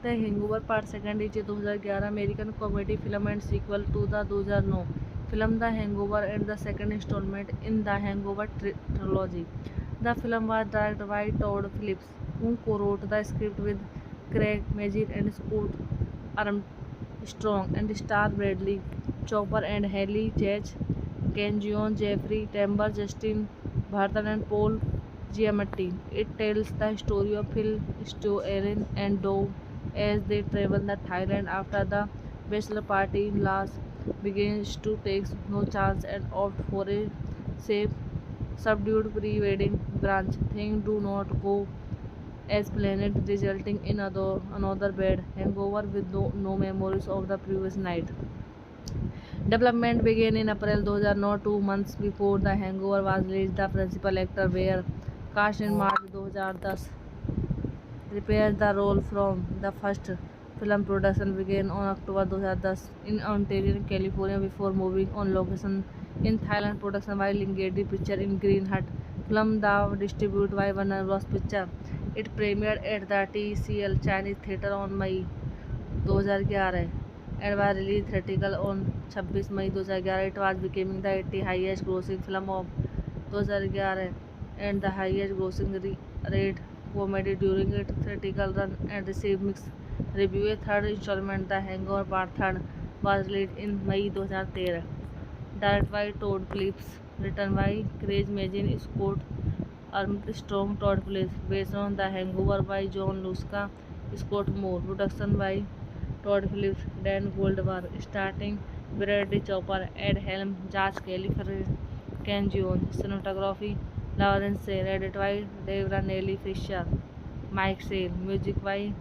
The Hangover part second is 2011 American comedy film and sequel to the 2009 film the Hangover and the second instalment in the Hangover trilogy. The film was directed by Todd Phillips, who co-wrote the script with Craig Mazin and Scott Armstrong and star Bradley Cooper and Haley Chase, Ken Jeong, Jeffrey Tambor, Justin Barton and Paul Giamatti. It tells the story of Phil, Stu, Aaron and Dove as they travel to Thailand after the bachelor party. Lars begins to take no chance and opt for a safe, subdued pre-wedding brunch. Things do not go as planned, resulting in another bad hangover with no memories of the previous night. Development began in April 2009, 2 months before The Hangover was released. The principal actor were cast in March 2010. Reprised the role from the first film. Production began on October 2010 in Ontario, California, before moving on location in Thailand. Production by Lingedi Picture in Green Hut. Film was distributed by Warner Bros. Picture. It premiered at the TCL Chinese Theatre on May 2011 and was released theatrical on 26 May 2011. It was becoming the 80th highest grossing film of 2011 and the highest grossing rate comedy during its theatrical run and received mixed reviews. A third installment, The Hangover Part 3, was released in May 2013. Directed by Todd Phillips, written by Craig Mazin, Scott Armstrong, Todd Phillips, based on The Hangover by John Lusca, Scott Moore. Production by Todd Phillips, Dan Goldberg, starting Bradley Cooper, Ed Helm, Josh Kelly, Ken Jeong. Cinematography Lawrence Sayre, edited by Deborah Nelly Fisher, Mike Sale. Music by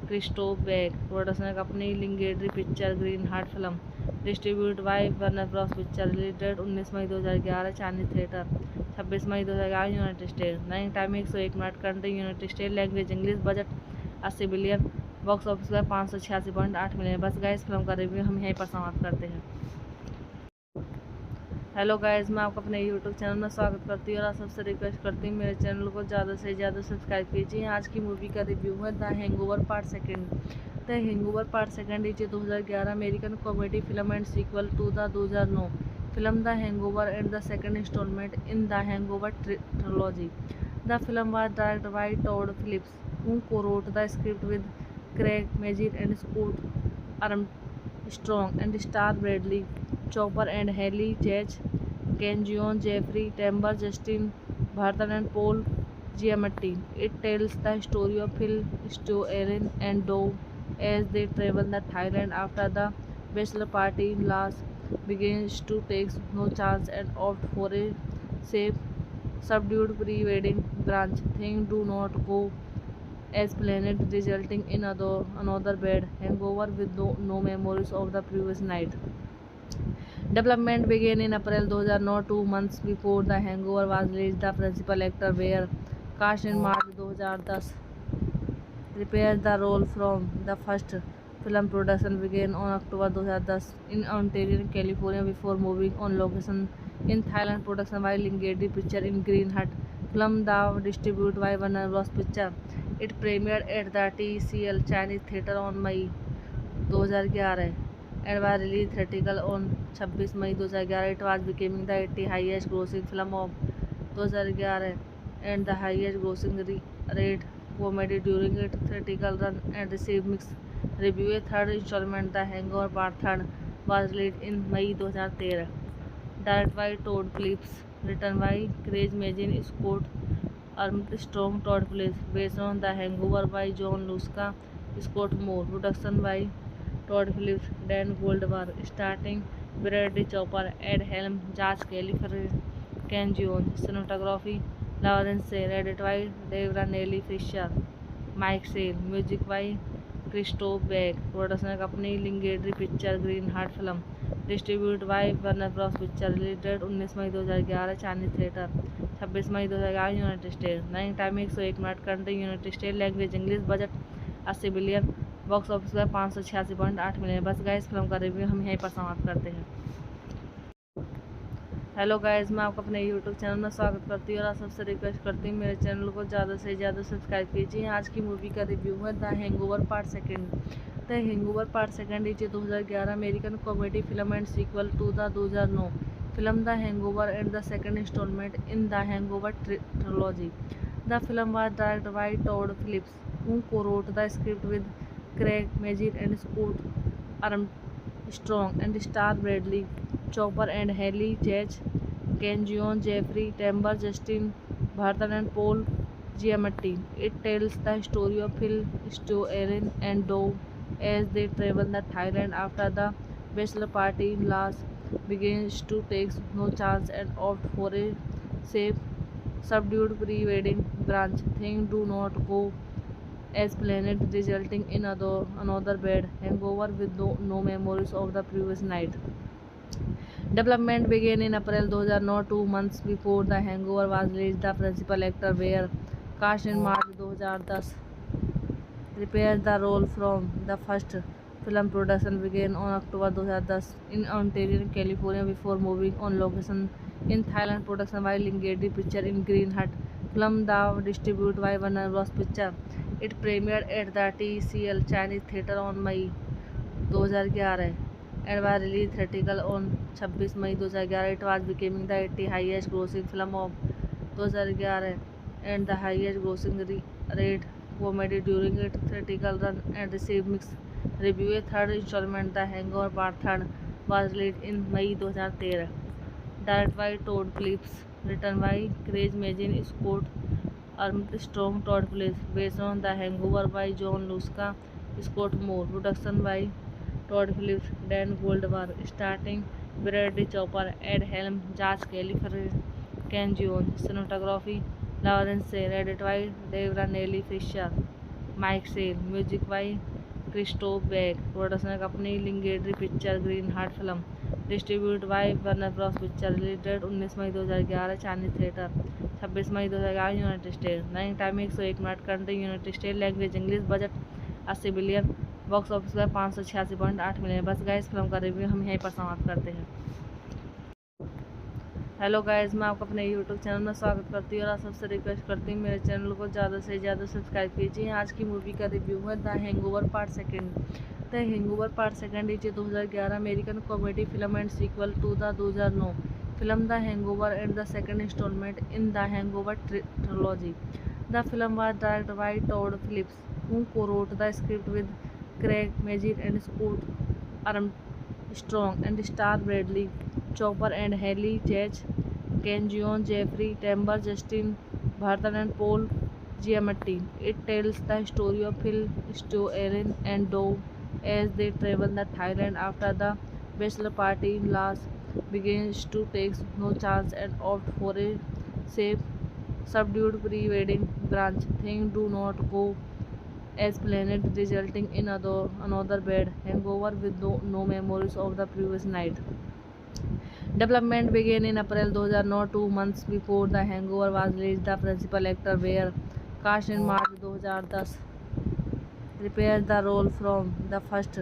Christoph Beck. Production company Lingedi Picture, Green Hut Film. Distributed by Warner Bros. Picture. Release date 19 May 2011 Chinese theatre, 26 May 2011 United state. Running time 101 minute. Country United state. Language English. Budget 80 billion. Box office पर 586.8 million. बस guys, film का review हम यहीं पर समाप्त करते हैं। Hello guys, मैं आपका अपने यूट्यूब चैनल में स्वागत करती हूँ और आप सबसे रिक्वेस्ट करती हूँ मेरे चैनल को ज़्यादा से ज़्यादा सब्सक्राइब कीजिए। आज की मूवी का रिव्यू है the Hangover part second. The Hangover part second is 2011 American comedy film and sequel to the 2009 film the Hangover and the second instalment in the Hangover trilogy. The film was directed by Todd Phillips, who co-wrote the script with Craig Mazin and Scott Armstrong and star Bradley Cooper and Haley Chase, Ken Jeong, Jeffrey Tambor, Justin Barton and Paul Giamatti. It tells the story of Phil, Stu, Aaron and Dove as they travel to Thailand after the bachelor party. Lars begins to take no chance and opt for a safe, subdued pre-wedding brunch. Things do not go as planned, resulting in another bad hangover with no memories of the previous night. Development began in April 2009, 2 months before The Hangover was released. The principal actor were cast in March 2010. Reprised the role from the first film. Production began on October 2010 in Ontario, California, before moving on location in Thailand. Production by Lingedi Picture in Green Hut. Film was distributed by Warner Bros. Picture. It premiered at the TCL Chinese Theatre on May 2011 and was released theatrical on 26 May 2011. It was becoming the 80th highest grossing film of 2011 and the highest grossing rate comedy during its theatrical run and received mixed reviews. A third installment, The Hangover Part 3, was released in May 2013. Directed by Todd Phillips, written by Craig Mazin, Scott Armstrong, Todd Phillips, based on The Hangover by John Lusca, Scott Moore. Production by Todd Phillips, Dan Goldberg, starting Bradley Cooper, Ed Helm, Josh Kelly, Ken Jeong. Cinematography Lawrence Sayre, edited by Deborah Nelly Fisher, Mike Sale. Music by Christoph Beck. Production company Lingedi Picture, Green Hut Film. Distributed by Warner Bros. Picture. Release date 19 May 2011 Chinese theatre, 26 May 2011 United state. Running time 101 minute. Country United state. Language English. Budget 80 billion. Box office पर 586.8 million. बस guys, film का review हम यहीं पर समाप्त करते हैं। Hello guys, मैं आपको अपने यूट्यूब चैनल में स्वागत करती हूँ और आप सबसे रिक्वेस्ट करती हूँ मेरे चैनल को ज़्यादा से ज़्यादा सब्सक्राइब कीजिए। आज की मूवी का रिव्यू है the Hangover part second. The Hangover part second is 2011 American comedy film and sequel to the 2009 film the Hangover and the second instalment in the Hangover trilogy. The film was directed by Todd Phillips, who co-wrote the script with Craig Mazin and Scott Armstrong and starred Bradley Cooper and Haley Chase, Ken Jeong, Jeffrey Tambor, Justin Barton and Paul Giamatti. It tells the story of Phil, Stu, Erin and Dove as they travel to Thailand after the bachelor party in Las begins to take no chance and opt for a safe, subdued pre-wedding brunch. Things do not go as planned, resulting in another bad hangover with no memories of the previous night. Development began in April 2009, 2 months before The Hangover was released. The principal actor were cast in March 2010. Reprised the role from the first film. Production began on October 2010 in Ontario, California, before moving on location in Thailand. Production by Lingerie Pictures in Green Hut. Film was distributed by Warner Bros. Pictures. It premiered at the TCL Chinese Theatre on May 2011 and was released theatrical on 26 May 2011. It was becoming the 80th highest grossing film of 2011 and the highest grossing rate comedy during its theatrical run and received mixed reviews. A third installment, The Hangover Part 3, was released in May 2013. Directed by Todd Phillips, written by Craig Mazin, Scott Armstrong, Todd Phillips, based on The Hangover by John Lusca, Scott Moore. Production by Todd Phillips, Dan Goldberg, starting Bradley Cooper, Ed Helm, Josh Kelly, Ken Jeong. Cinematography Lawrence Sale, edited by Deborah Nelly Fisher, Mike Sale. Music by Christoph Beck. Production company Lingerie Pictures, Green Heart Film. Distributed by Warner Bros. Pictures. Released 19 May 2011 Chinese theatre, 26 May 2011 United state. Running time 101 minute. Country United state. Language English. Budget 80 billion. Box office पर 586.8 million. बस guys, film का review हम यहीं पर समाप्त करते हैं। Hello guys, मैं आपको अपने यूट्यूब चैनल में स्वागत करती हूँ और आप सबसे रिक्वेस्ट करती हूँ मेरे चैनल को ज़्यादा से ज़्यादा सब्सक्राइब कीजिए। आज की मूवी का रिव्यू है the Hangover part second. The Hangover part second is 2011 American comedy film and sequel to the 2009 film the Hangover and the second instalment in the Hangover trilogy. The film was directed by Todd Phillips, who co-wrote the script with Craig Mazin and Scott Armstrong and starred Bradley Cooper and Haley Chase, Ken Jeong, Jeffrey Tambor, Justin Barton and Paul Giamatti. It tells the story of Phil, Stu, Erin and Dove as they travel to Thailand after the bachelor party in Las begins to take no chance and opt for a safe, subdued pre-wedding brunch. Things do not go as planned, resulting in another bad hangover with no memories of the previous night. Development began in April 2009, 2 months before The Hangover was released. The principal actor were cast in March 2010. Reprised the role from the first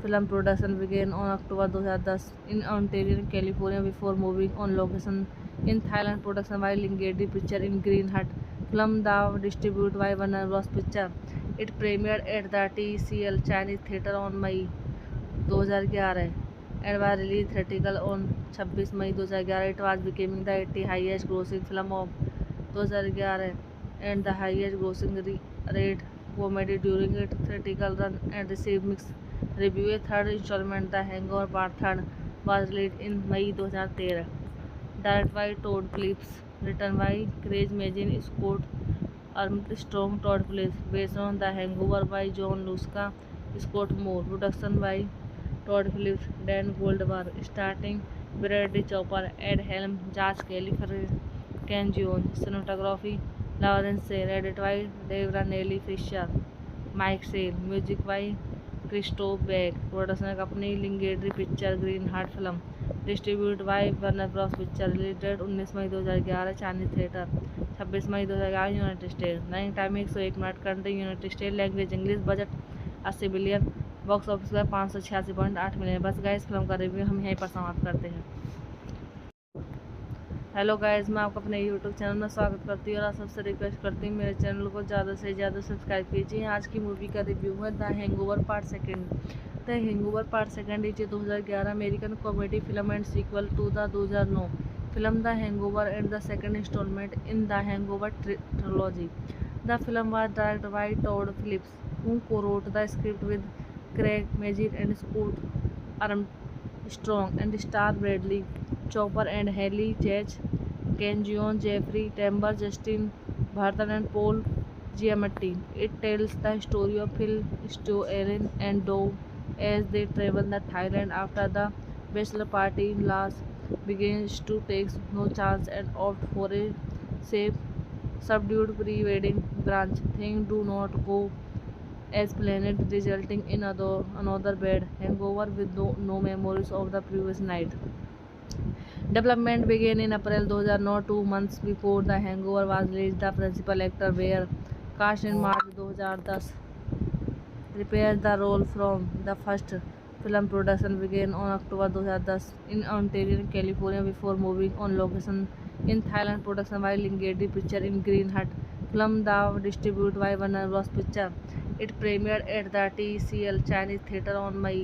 film. Production began on October 2010 in Ontario, California, before moving on location in Thailand. Production by Lingerie Pictures in Green Hut. Film was distributed by Warner Bros. Pictures. It premiered at the TCL Chinese Theatre on May 2011 and was released theatrical on 26 May 2011. It was becoming the 80th highest grossing film of 2011 and the highest grossing rate comedy during its theatrical run and received mixed reviews. A third installment, The Hangover Part 3, was released in May 2013. Directed by Todd Phillips, written by Craig Mazin, Scott Armstrong, Todd Phillips, based on The Hangover by John Lusca, Scott Moore. Production by Todd Phillips, Dan Goldberg, starting Bradley Cooper, Ed Helm, Josh Kelly, Ken Jeong. Cinematography Lawrence Sale, edited by Deborah Nelly Fisher, Mike Sale. Music by Christoph Beck. Production company Lingerie Pictures, Green Heart Film. Distributed by Warner Bros. Pictures. Released 19 May 2011 Chinese theatre, 26 May 2011 United state. Running time 101 minute. Country United state. Language English. Budget 80 billion. Box office पर 586.8 million. बस guys, film का review हम यहीं पर समाप्त करते हैं। Hello guys, मैं आपका अपने यूट्यूब चैनल में स्वागत करती हूँ और आप सबसे रिक्वेस्ट करती हूँ मेरे चैनल को ज़्यादा से ज़्यादा सब्सक्राइब कीजिए। आज की मूवी का रिव्यू है the Hangover part second. The Hangover part second is 2011 American comedy film and sequel to the 2009 film the Hangover and the second instalment in the Hangover trilogy. The film was directed by Todd Phillips, who co-wrote the script with Craig Mazin and Scott Armstrong and star Bradley Cooper and Haley Chase, Ken Jeong, Jeffrey Tambor, Justin Barton and Paul Giamatti. It tells the story of Phil, Stu, Aaron and Dove as they travel to Thailand after the bachelor party in Las begins to take no chance and opt for a safe, subdued pre-wedding brunch. Things do not go as planned, resulting in another bad hangover with no memories of the previous night. Development began in April 2009, 2 months before The Hangover was released. The principal actor were cast in March 2010. Reprised the role from the first film. Production began on October 2010 in Ontario, California, before moving on location in Thailand. Production by Lingedi Picture in Green Hut. Film was distributed by Warner Bros. Picture. It premiered at the TCL Chinese Theatre on May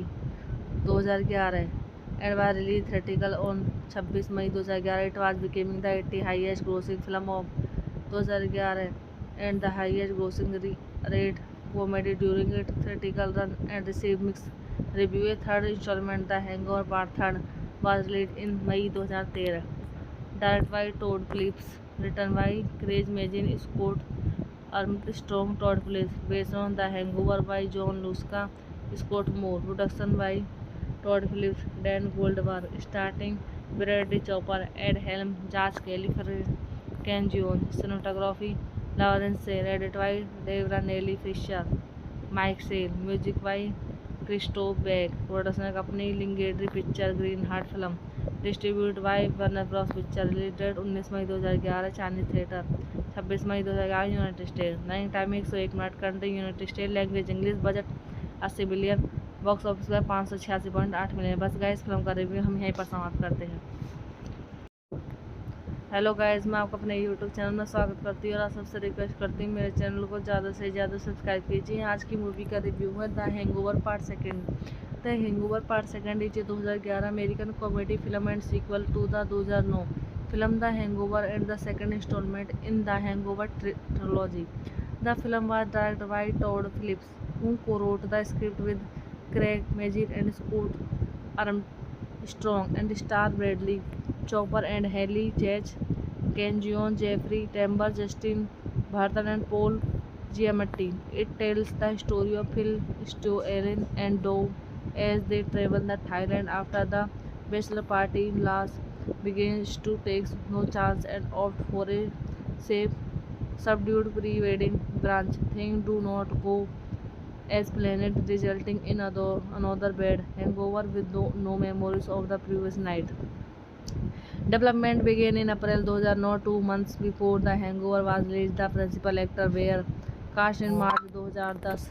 2011 and was released theatrical on 26 May 2011. It was becoming the 80th highest grossing film of 2011 and the highest grossing rate comedy during its theatrical run and received mixed reviews. A third installment, The Hangover Part 3, was released in May 2013. Directed by Todd Phillips, written by Craig Mazin, Scott Armstrong, Todd Phillips, based on The Hangover by John Lusca, Scott Moore. Production by Todd Phillips, Dan Goldberg, starting Bradley Cooper, Ed Helm, Josh Kelly, Ken Jeong. Cinematography Lawrence Sale, edited by Deborah Nelly Fisher, Mike Sale. Music by Christoph Beck. Production company Lingedi Picture, Green Heart Film. Distributed by Warner Bros. Picture. Release date 19 May 2011 Chinese theatre, 26 May 2011 United state. Running time 101 minute. Country United state. Language English. Budget 80 billion. Box office पर 586.8 million. बस guys, film का review हम यहीं पर समाप्त करते हैं। Hello guys, मैं आपका अपने यूट्यूब चैनल में स्वागत करती हूँ और आप सबसे रिक्वेस्ट करती हूँ मेरे चैनल को ज़्यादा से ज़्यादा सब्सक्राइब कीजिए। आज की मूवी का रिव्यू है the Hangover part second. The Hangover part second is 2011 American comedy film and sequel to the 2009 film the Hangover and the second instalment in the Hangover trilogy. The film was directed by Todd Phillips, who co-wrote the script with Craig Mazin and Scott Armstrong and star Bradley Cooper and Haley Chase, Ken Jeong, Jeffrey Tambor, Justin Barton and Paul Giamatti. It tells the story of Phil, Stu, Aaron and Dove as they travel to Thailand after the bachelor party in Las begins to take no chance and opt for a safe, subdued pre-wedding brunch. Things do not go as planned, resulting in another bad hangover with no memories of the previous night. Development began in April 2009, 2 months before The Hangover was released. The principal actor were cast in March 2010.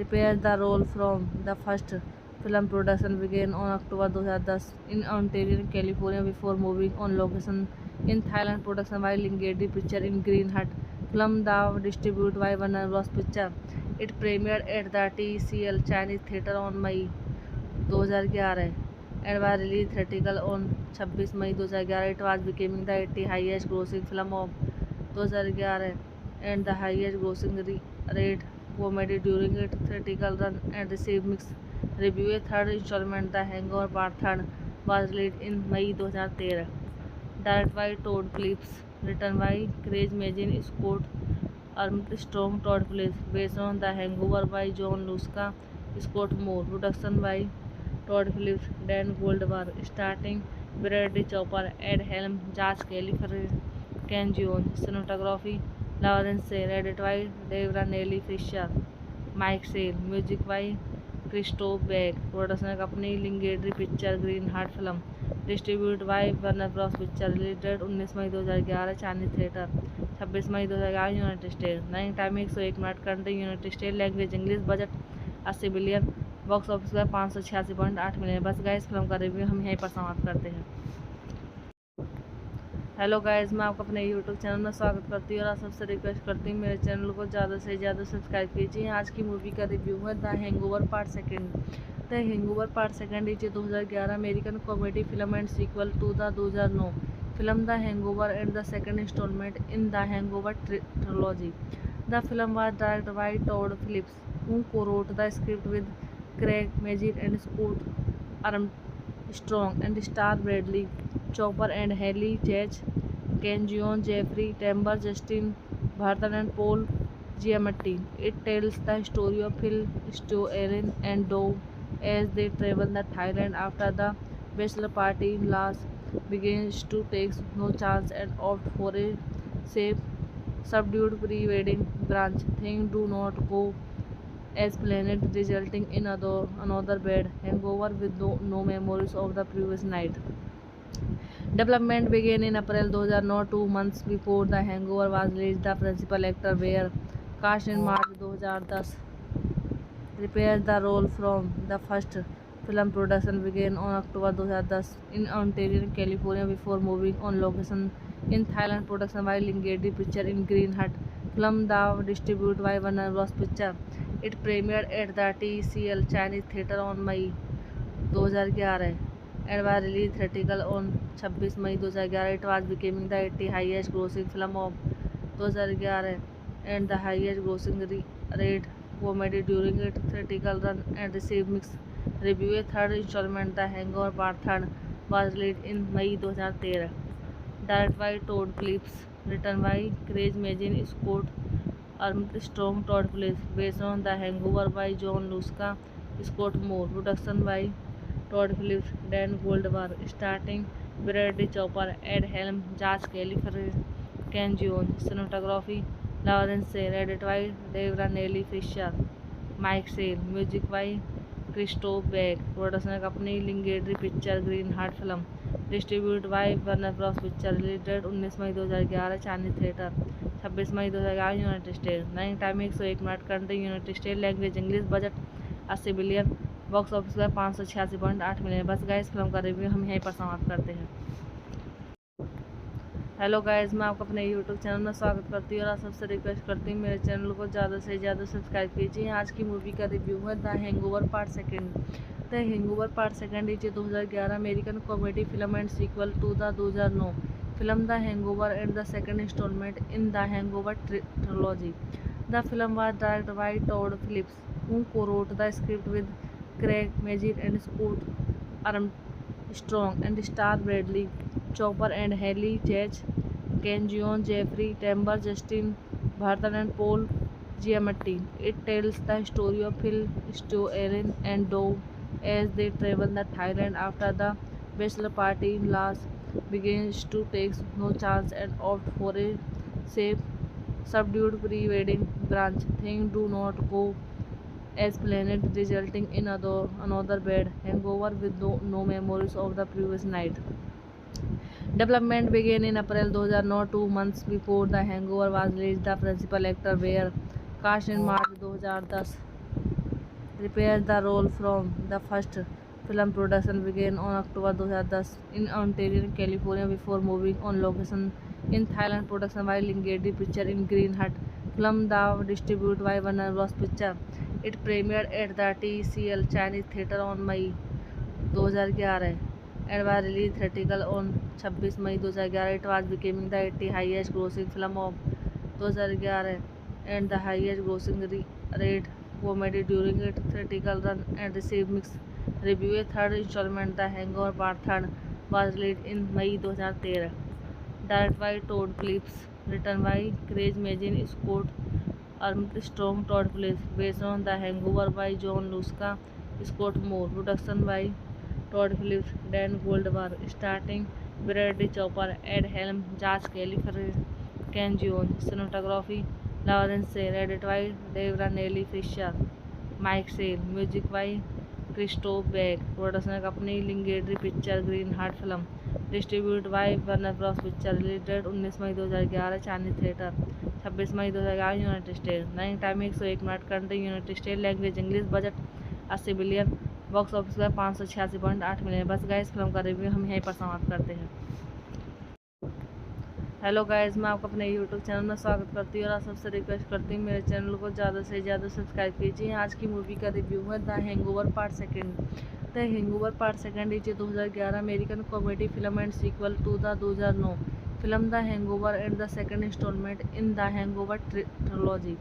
Reprised the role from the first film. Production began on October 2010 in Ontario, California, before moving on location in Thailand. Production by Lingedi Picture in Green Hut. Film was distributed by Warner Bros. Picture. It premiered at the TCL Chinese Theatre on May 2011 and was released theatrical on 26 May 2011. It was becoming the 80th highest grossing film of 2011 and the highest grossing rate comedy during its theatrical run and received mixed reviews. A third installment, The Hangover Part 3, was released in May 2013. Directed by Todd Phillips, written by Craig Mazin, Scott Armstrong, Todd Phillips, based on The Hangover by John Lusca, Scott Moore. Production by Todd Phillips, Dan Goldberg, starting Bradley Cooper, Ed Helm, Josh Kelly, Ken Jeong. Cinematography Lawrence Sale, edited by Deborah Nelly Fisher, Mike Sale. Music by Christoph Beck. Production company Lingedi Picture, Green Heart Film. Distributed by Warner Bros. Picture. Release date 19 May 2011 Chinese theatre, 26 May 2011 United state. Running time 101 minute. Country United state. Language English. Budget 80 billion. Box office पर 586.8 million. बस guys, film का review हम यहीं पर समाप्त करते हैं। Hello guys, मैं आपका अपने यूट्यूब चैनल में स्वागत करती हूँ और आप सबसे रिक्वेस्ट करती हूँ मेरे चैनल को ज़्यादा से ज़्यादा सब्सक्राइब कीजिए। आज की मूवी का रिव्यू है the Hangover part second. The Hangover part second is 2011 American comedy film and sequel to the 2009 film the Hangover and the second instalment in the Hangover trilogy. The film was directed by Todd Phillips, who co-wrote the script with Craig Mazin and Scott Armstrong and star Bradley Cooper and Haley Chase, Ken Jeong, Jeffrey Tambor, Justin Barton and Paul Giamatti. It tells the story of Phil, Stu, Erin and Dove as they travel to Thailand after the bachelor party. Lars begins to take no chance and opt for a safe, subdued pre-wedding brunch. Things do not go as planned, resulting in another bad hangover with no memories of the previous night. Development began in April 2009, 2 months before The Hangover was released. The principal actor were cast in March 2010. Reprised the role from the first film. Production began on October 2010 in Ontario, California, before moving on location in Thailand. Production by Lingedi Picture in Green Hut. Film was distributed by Warner Bros. Picture. It premiered at the TCL Chinese Theatre on May 2011 and was released theatrical on 26 May 2011. It was becoming the 80th highest grossing film of 2011 and the highest grossing rate comedy during its theatrical run and received mixed reviews. A third installment, The Hangover Part 3, was released in May 2013. Directed by Todd Phillips, written by Craig Mazin, Scott Armstrong, Todd Phillips, based on The Hangover by John Lusca, Scott Moore. Production by Todd Phillips, Dan Goldberg, starting Bradley Cooper, Ed Helm, Josh Kelly, Ken Jeong. Cinematography Lawrence Sale, edited by Dave Ranelli Fisher, Mike Sale. Music by Christoph Beck. Production company Lingedi Picture, Green Heart Film. Distributed by Warner Bros. Picture. Release date 19 May 2011 Chinese theatre, 26 May 2011 United state. Running time 101 minute. Country United state. Language English. Budget 80 billion. Box office पर 586.8 million. बस guys, film का review हम यहीं पर समाप्त करते हैं। Hello guys, मैं आपका अपने यूट्यूब चैनल में स्वागत करती हूँ और आप सबसे रिक्वेस्ट करती हूँ मेरे चैनल को ज़्यादा से ज़्यादा सब्सक्राइब कीजिए। आज की मूवी का रिव्यू है the Hangover part second. The Hangover part second is 2011 American comedy film and sequel to the 2009 film the Hangover and the second instalment in the Hangover trilogy. The film was directed by Todd Phillips, who co-wrote the script with Craig Mazin and Scott Armstrong and star Bradley Cooper and Haley Chase, Ken Jeong, Jeffrey Tambor, Justin Barton and Paul Giamatti. It tells the story of Phil, Stu, Erin and Dove as they travel to Thailand after the bachelor party. Lars begins to take no chance and opt for a safe, subdued pre-wedding brunch. Things do not go as planned, resulting in another bad hangover with no memories of the previous night. Development began in April 2009, 2 months before The Hangover was released. The principal actor were cast in March 2010. Reprised the role from the first film. Production began on October 2010 in Ontario, California, before moving on location in Thailand. Production by Lingedi Picture in Green Hut. Film was distributed by Warner Bros. Picture. It premiered at the TCL Chinese Theatre on May 2011 and was released theatrical on 26 May 2011. It was becoming the 80th highest grossing film of 2011 and the highest grossing rate comedy during its theatrical run and received mixed reviews. A third installment, The Hangover Part 3, was released in May 2013. Directed by Todd Phillips, written by Craig Mazin, Scott Armstrong, Todd Phillips, based on The Hangover by John Lusca, Scott Moore. Production by Todd Phillips, Dan Goldberg, starting Bradley Cooper, Ed Helm, Josh Kelly, Ken Jeong. Cinematography Lawrence Sale, edited by Dave Ranelli Fisher, Mike Sale. Music by Christoph Beck. Production company Lingedi Picture, Green Heart Film. Distributed by Warner Bros. Picture. Release date 19 May 2011 Chinese theatre, 26 May 2011 United state. Running time 101 minute. Country United state. Language English. Budget 80 billion. Box office पर 586.8 million. बस guys, film का review हम यहीं पर समाप्त करते हैं। Hello guys, मैं आपका अपने यूट्यूब चैनल में स्वागत करती हूँ और आप सबसे रिक्वेस्ट करती हूँ मेरे चैनल को ज़्यादा से ज़्यादा सब्सक्राइब कीजिए। आज की मूवी का रिव्यू है the Hangover part second. The Hangover part second is 2011 American comedy film and sequel to the 2009 film the Hangover and the second instalment in the Hangover trilogy.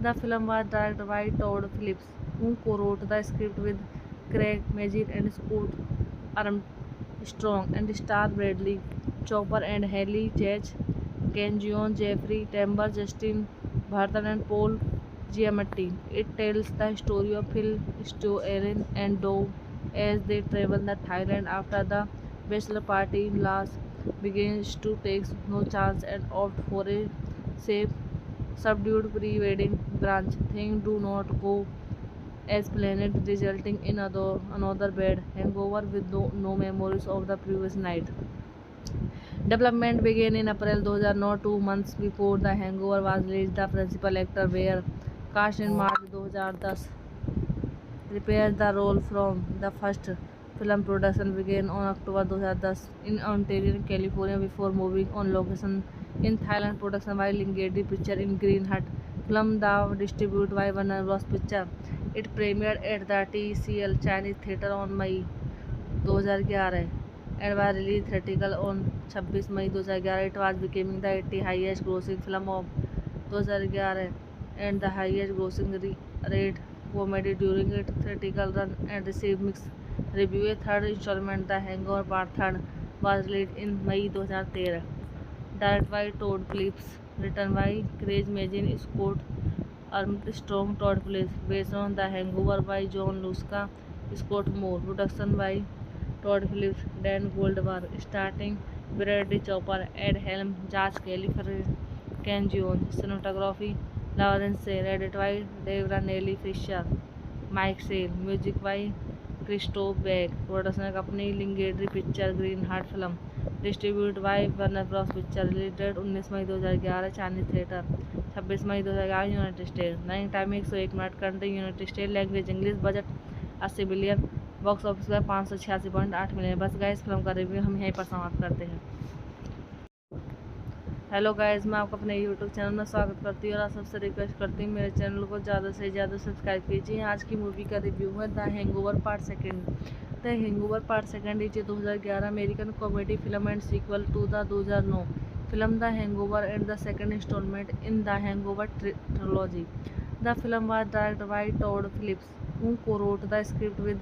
The film was directed by Todd Phillips, who co-wrote the script with Craig Mazin and Scott Armstrong and star Bradley Cooper and Haley Chase, Ken Jeong, Jeffrey Tambor, Justin Barton and Paul Giamatti. It tells the story of Phil, Stu, Erin and Dove as they travel to Thailand after the bachelor party. Lars begins to take no chance and opt for a safe, subdued pre-wedding brunch. Things do not go as planned, resulting in another bad hangover with no memories of the previous night. Development began in April 2009, 2 months before The Hangover was released. The principal actor were cast in March 2010. Reprised the role from the first film. Production began on October 2010 in Ontario, California, before moving on location in Thailand. Production by Lingedi Picture in Green Hut. Film was distributed by Warner Bros. Picture. It premiered at the TCL Chinese Theatre on May 2011 and was released theatrical on 26 May 2011. It was becoming the 80th highest grossing film of 2011 and the highest grossing rate comedy during its theatrical run and received mixed reviews. A third installment, The Hangover Part 3, was released in May 2013. Directed by Todd Phillips, written by Craig Mazin, Scott Armstrong, Todd Phillips, based on The Hangover by John Lusca, Scott Moore. Production by Todd Phillips, Dan Goldberg, starting Bradley Cooper, Ed Helm, Josh Kelly, Ken Jeong. Cinematography Lawrence Sale, edited by Dave Ranelli Fisher, Mike Sale. Music by Christoph Beck. Production company Lingedi Picture, Green Heart Film. Distributed by Warner Bros. Picture. Release date 19 May 2011 Chinese theatre, 26 May 2011 United state. Running time 101 minute. Country United state. Language English. Budget 80 billion. Box office पर 586.8 million. बस guys, film का review हम यहीं पर समाप्त करते हैं। Hello guys, मैं आपका अपने यूट्यूब चैनल में स्वागत करती हूँ और आप सबसे रिक्वेस्ट करती हूँ मेरे चैनल को ज़्यादा से ज़्यादा सब्सक्राइब कीजिए। आज की मूवी का रिव्यू है the Hangover part second. The Hangover part second is 2011 American comedy film and sequel to the 2009 film the Hangover and the second instalment in the Hangover trilogy. The film was directed by Todd Phillips, who co-wrote the script with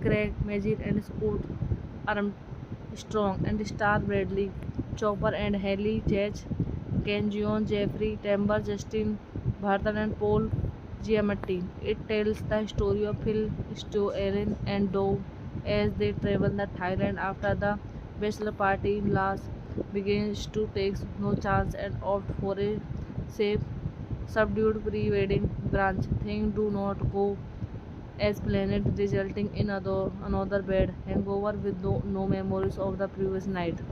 Craig Mazin and Scott Armstrong and star Bradley Cooper and Haley Chase, Ken Jeong, Jeffrey Tambor, Justin Barton and Paul Giamatti. It tells the story of Phil, Stu, Erin and Dove as they travel to Thailand after the bachelor party. Lars begins to take no chance and opt for a safe, subdued pre-wedding brunch. Things do not go as planned, resulting in another bad hangover with no memories of the previous night.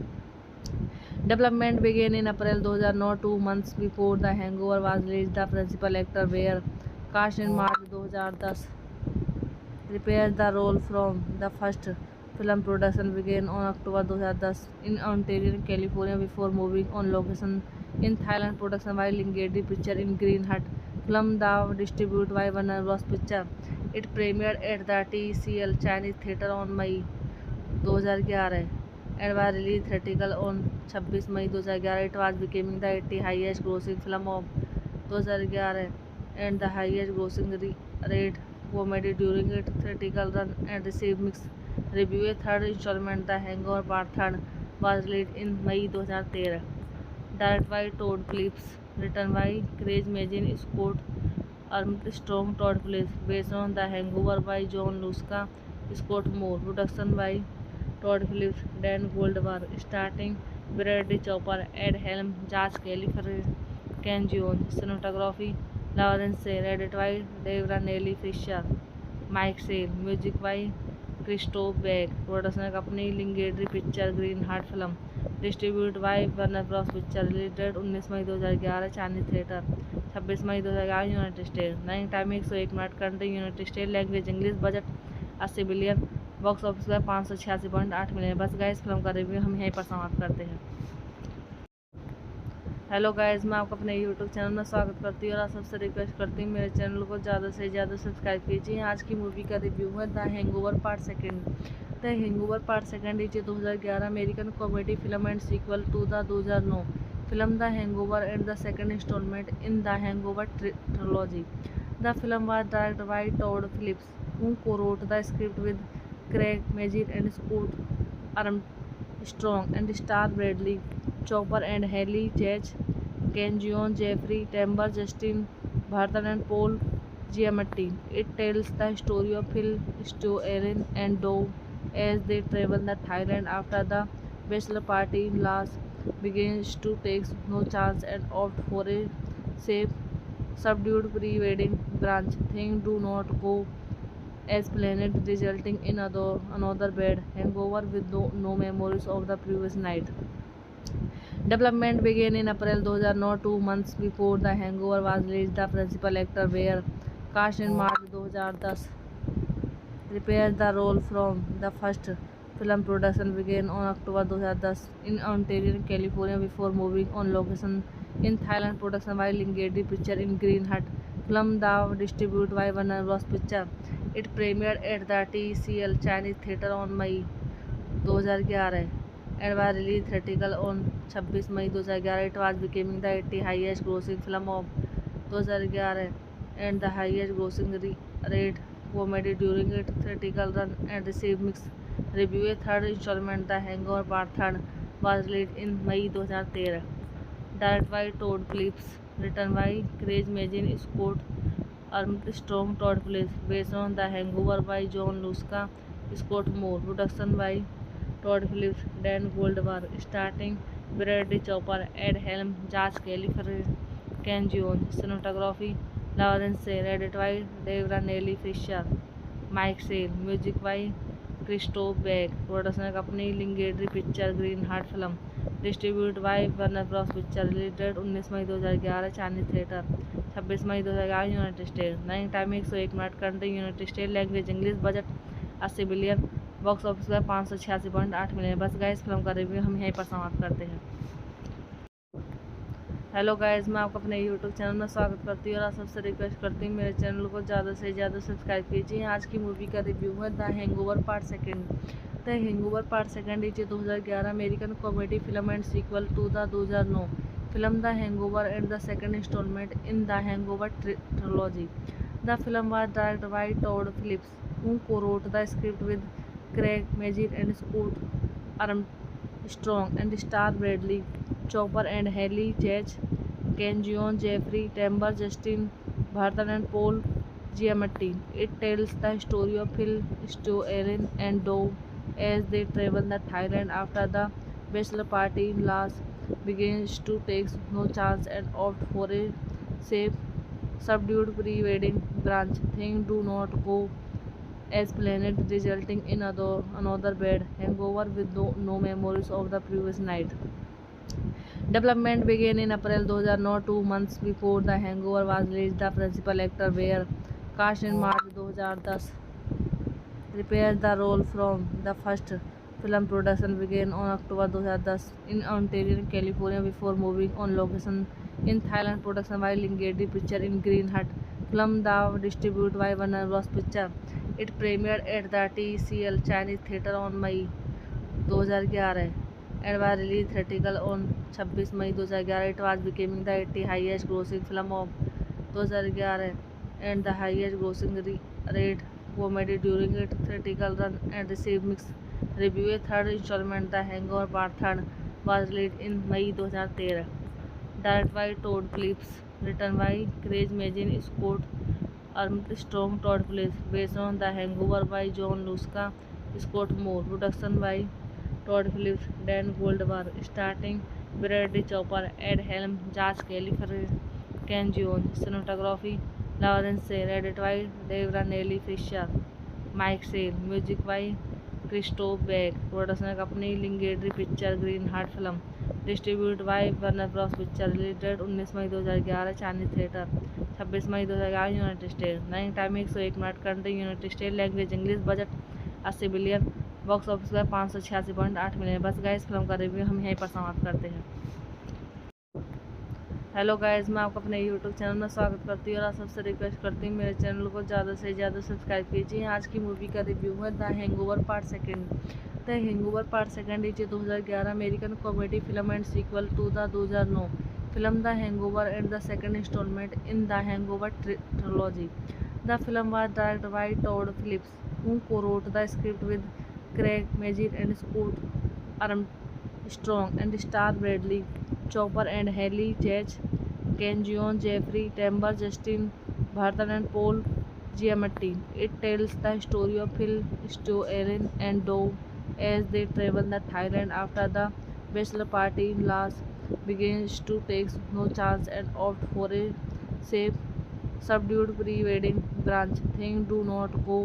Development began in April 2009, 2 months before The Hangover was released. The principal actor were cast in March 2010. Reprised the role from the first film. Production began on October 2010 in Ontario, California, before moving on location in Thailand. Production by Lingedi Picture in Green Hut. Film was distributed by Warner Bros. Picture. It premiered at the TCL Chinese Theatre on May 2011 and was released theatrical on 26 May 2011. It was becoming the 80th highest grossing film of 2011 and the highest grossing rate comedy during its theatrical run and received mixed reviews. A third installment, The Hangover Part 3, was released in May 2013. Directed by Todd Phillips, written by Craig Mazin, Scott Armstrong, Todd Phillips, based on The Hangover by John Lusca, Scott Moore. Production by Todd Phillips, Dan Goldberg, starting Bradley Cooper, Ed Helm, Josh Kelly, Ken Jeong. Cinematography Lawrence Sale, edited by Dave Ranelli Fisher, Mike Sale. Music by Christoph Beck. Production company Lingedi Picture, Green Heart Film. Distributed by Warner Bros. Picture. Release date 19 May 2011 Chinese theatre, 26 May 2011 United state. Running time 101 minute. Country United state. Language English. Budget 80 billion. Box office पर 586.8 million. बस guys, film का review हम यहीं पर समाप्त करते हैं। Hello guys, मैं आपका अपने यूट्यूब चैनल में स्वागत करती हूँ और आप सबसे रिक्वेस्ट करती हूँ मेरे चैनल को ज़्यादा से ज़्यादा सब्सक्राइब कीजिए। आज की मूवी का रिव्यू है the Hangover part second. The Hangover part second is 2011 American comedy film and sequel to the 2009 film the Hangover and the second instalment in the Hangover trilogy. The film was directed by Todd Phillips, who co-wrote the script with Craig Mazin and Scott Armstrong and star Bradley Cooper and Haley Chase, Ken Jeong, Jeffrey Tambor, Justin Barton and Paul Giamatti. It tells the story of Phil, Stu, Erin and Dove as they travel to Thailand after the bachelor party. Lars begins to take no chance and opt for a safe, subdued pre-wedding brunch. Things do not go as planned, resulting in another bad hangover with no memories of the previous night. Development began in April 2009, 2 months before The Hangover was released. The principal actor were cast in March 2010. Reprised the role from the first film. Production began on October 2010 in Ontario, California, before moving on location in Thailand. Production by Lingedi Picture in Green Hut. Film was distributed by Warner Bros. Picture. It premiered at the TCL Chinese Theatre on May 2011 and was released theatrical on 26 May 2011. It was becoming the 80th highest grossing film of 2011 and the highest grossing rate comedy during its theatrical run and received mixed reviews. A third installment, The Hangover Part 3, was released in May 2013. Directed by Todd Phillips, written by Craig Mazin, Scott Armstrong, Todd Phillips, based on The Hangover by John Lusca, Scott Moore. Production by Todd Phillips, Dan Goldberg, starting Bradley Cooper, Ed Helm, Josh Kelly, Ken Jeong. Cinematography Lawrence Sale, edited by Dave Ranelli Fisher, Mike Sale. Music by Christoph Beck. Production company Lingedi Picture, Green Hut Film. Distributed by Warner Bros. Picture. Release date 19 May 2011 Chinese theatre, 26 May 2011 United state. Running time 101 minute. Country United state. Language English. Budget 80 billion. Box office पर 586.8 million. बस guys, film का review हम यहीं पर समाप्त करते हैं। Hello guys, मैं आपका अपने यूट्यूब चैनल में स्वागत करती हूँ और आप सबसे रिक्वेस्ट करती हूँ मेरे चैनल को ज़्यादा से ज़्यादा सब्सक्राइब कीजिए। आज की मूवी का रिव्यू है the Hangover part second. The Hangover part second is 2011 American comedy film and sequel to the 2009 film the Hangover and the second instalment in the Hangover trilogy. The film was directed by Todd Phillips, who co-wrote the script with Craig Mazin and Scott Armstrong and star Bradley Cooper and Haley Chase, Ken Jeong, Jeffrey Tambor, Justin Barton and Paul Giamatti. It tells the story of Phil, Stu, Erin and Dove as they travel to Thailand after the bachelor party. Lars begins to take no chance and opt for a safe, subdued pre-wedding brunch. Things do not go as planned, resulting in another bad hangover with no memories of the previous night. Development began in April 2009, 2 months before The Hangover was released. The principal actor were cast in March 2010. Reprised the role from the first film. Production began on October 2010 in Ontario, California, before moving on location in Thailand. Production by Lingedi Picture in Green Hut. Film was distributed by Warner Bros. Picture. It premiered at the TCL Chinese Theatre on May 2011 and was released theatrical on 26 May 2011. It was becoming the 80th highest grossing film of 2011 and the highest grossing rate comedy during its theatrical run and received mixed reviews. A third installment, The Hangover Part 3, was released in May 2013. Directed by Todd Phillips, written by Craig Mazin, Scott Armstrong, Todd Phillips, based on The Hangover by John Lusca, Scott Moore. Production by Todd Phillips, Dan Goldberg, starting Bradley Cooper, Ed Helm, Josh Kelly, Ken Jeong. Cinematography Lawrence Sale, edited by Dave Ranelli Fisher, Mike Sale. Music by Christoph Beck. Production company Lingedi Picture, Green Hut Film. Distributed by Warner Bros. Picture. Release date 19 May 2011 Chinese theatre, 26 May 2011 United state. Running time 101 minute. Country United state. Language English. Budget 80 billion. Box office पर 586.8 million. बस guys, film का review हम यहीं पर समाप्त करते हैं। Hello guys, मैं आपको अपने यूट्यूब चैनल में स्वागत करती हूँ और आप सबसे रिक्वेस्ट करती हूँ मेरे चैनल को ज़्यादा से ज़्यादा सब्सक्राइब कीजिए। आज की मूवी का रिव्यू है the Hangover part second. The Hangover part second is 2011 American comedy film and sequel to the 2009 film the Hangover and the second instalment in the Hangover trilogy. The film was directed by Todd Phillips, who co-wrote the script with Craig Mazin and Scott Armstrong and star Bradley Cooper and Haley Chase, Ken Jeong, Jeffrey Tambor, Justin Barton and Paul Giamatti. It tells the story of Phil, Stu, Erin and Dove as they travel to Thailand after the bachelor party. Lars begins to take no chance and opt for a safe, subdued pre-wedding brunch. Things do not go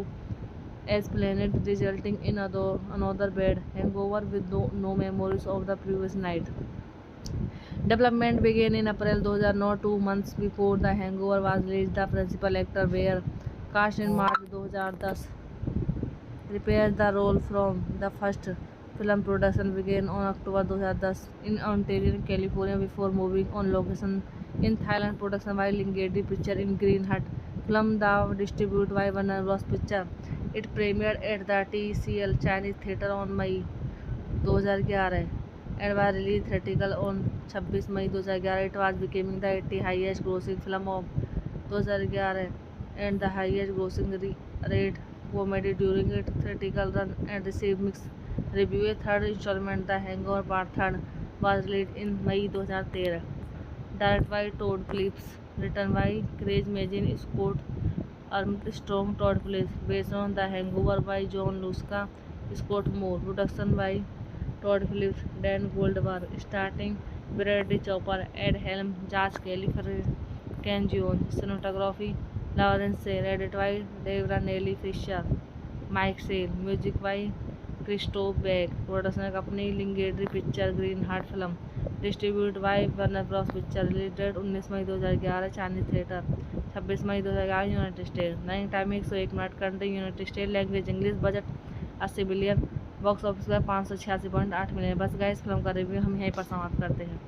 as planned, resulting in another bad hangover with no memories of the previous night. Development began in April 2009, 2 months before The Hangover was released. The principal actor were cast in March 2010. Reprised the role from the first film. Production began on October 2010 in Ontario, California, before moving on location in Thailand. Production by Lingedi Picture in Green Hut. Film the distributed by Warner Bros. Picture. It premiered at the TCL Chinese Theatre on May 2011 and was released theatrical on 26 May 2011. It was becoming the 80th highest grossing film of 2011 and the highest grossing rate comedy during its theatrical run and received mixed reviews. Third installment, The Hangover Part 3, was released in May 2013. Directed by Todd Phillips, written by Craig Mazin, Scott Armstrong, Todd Phillips, based on The Hangover by John Lusca, Scott Moore. Production by Todd Phillips, Dan Goldberg, starting Bradley Cooper, Ed Helm, Josh Kelly, Ken Jeong. Cinematography Lawrence Sale, edited by Deborah Nelly Fisher, Mike Sale. Music by Christoph Beck. Production company Lingedi Picture, Green Heart Film. Distributed by Warner Bros. Picture. Release date 19 May 2011 Chinese theatre, 26 May 2011 United state. Running time 101 minute. Country United state. Language English. Budget 80 billion. Box office पर 586.8 million. बस guys, film का review हम यहीं पर समाप्त करते हैं।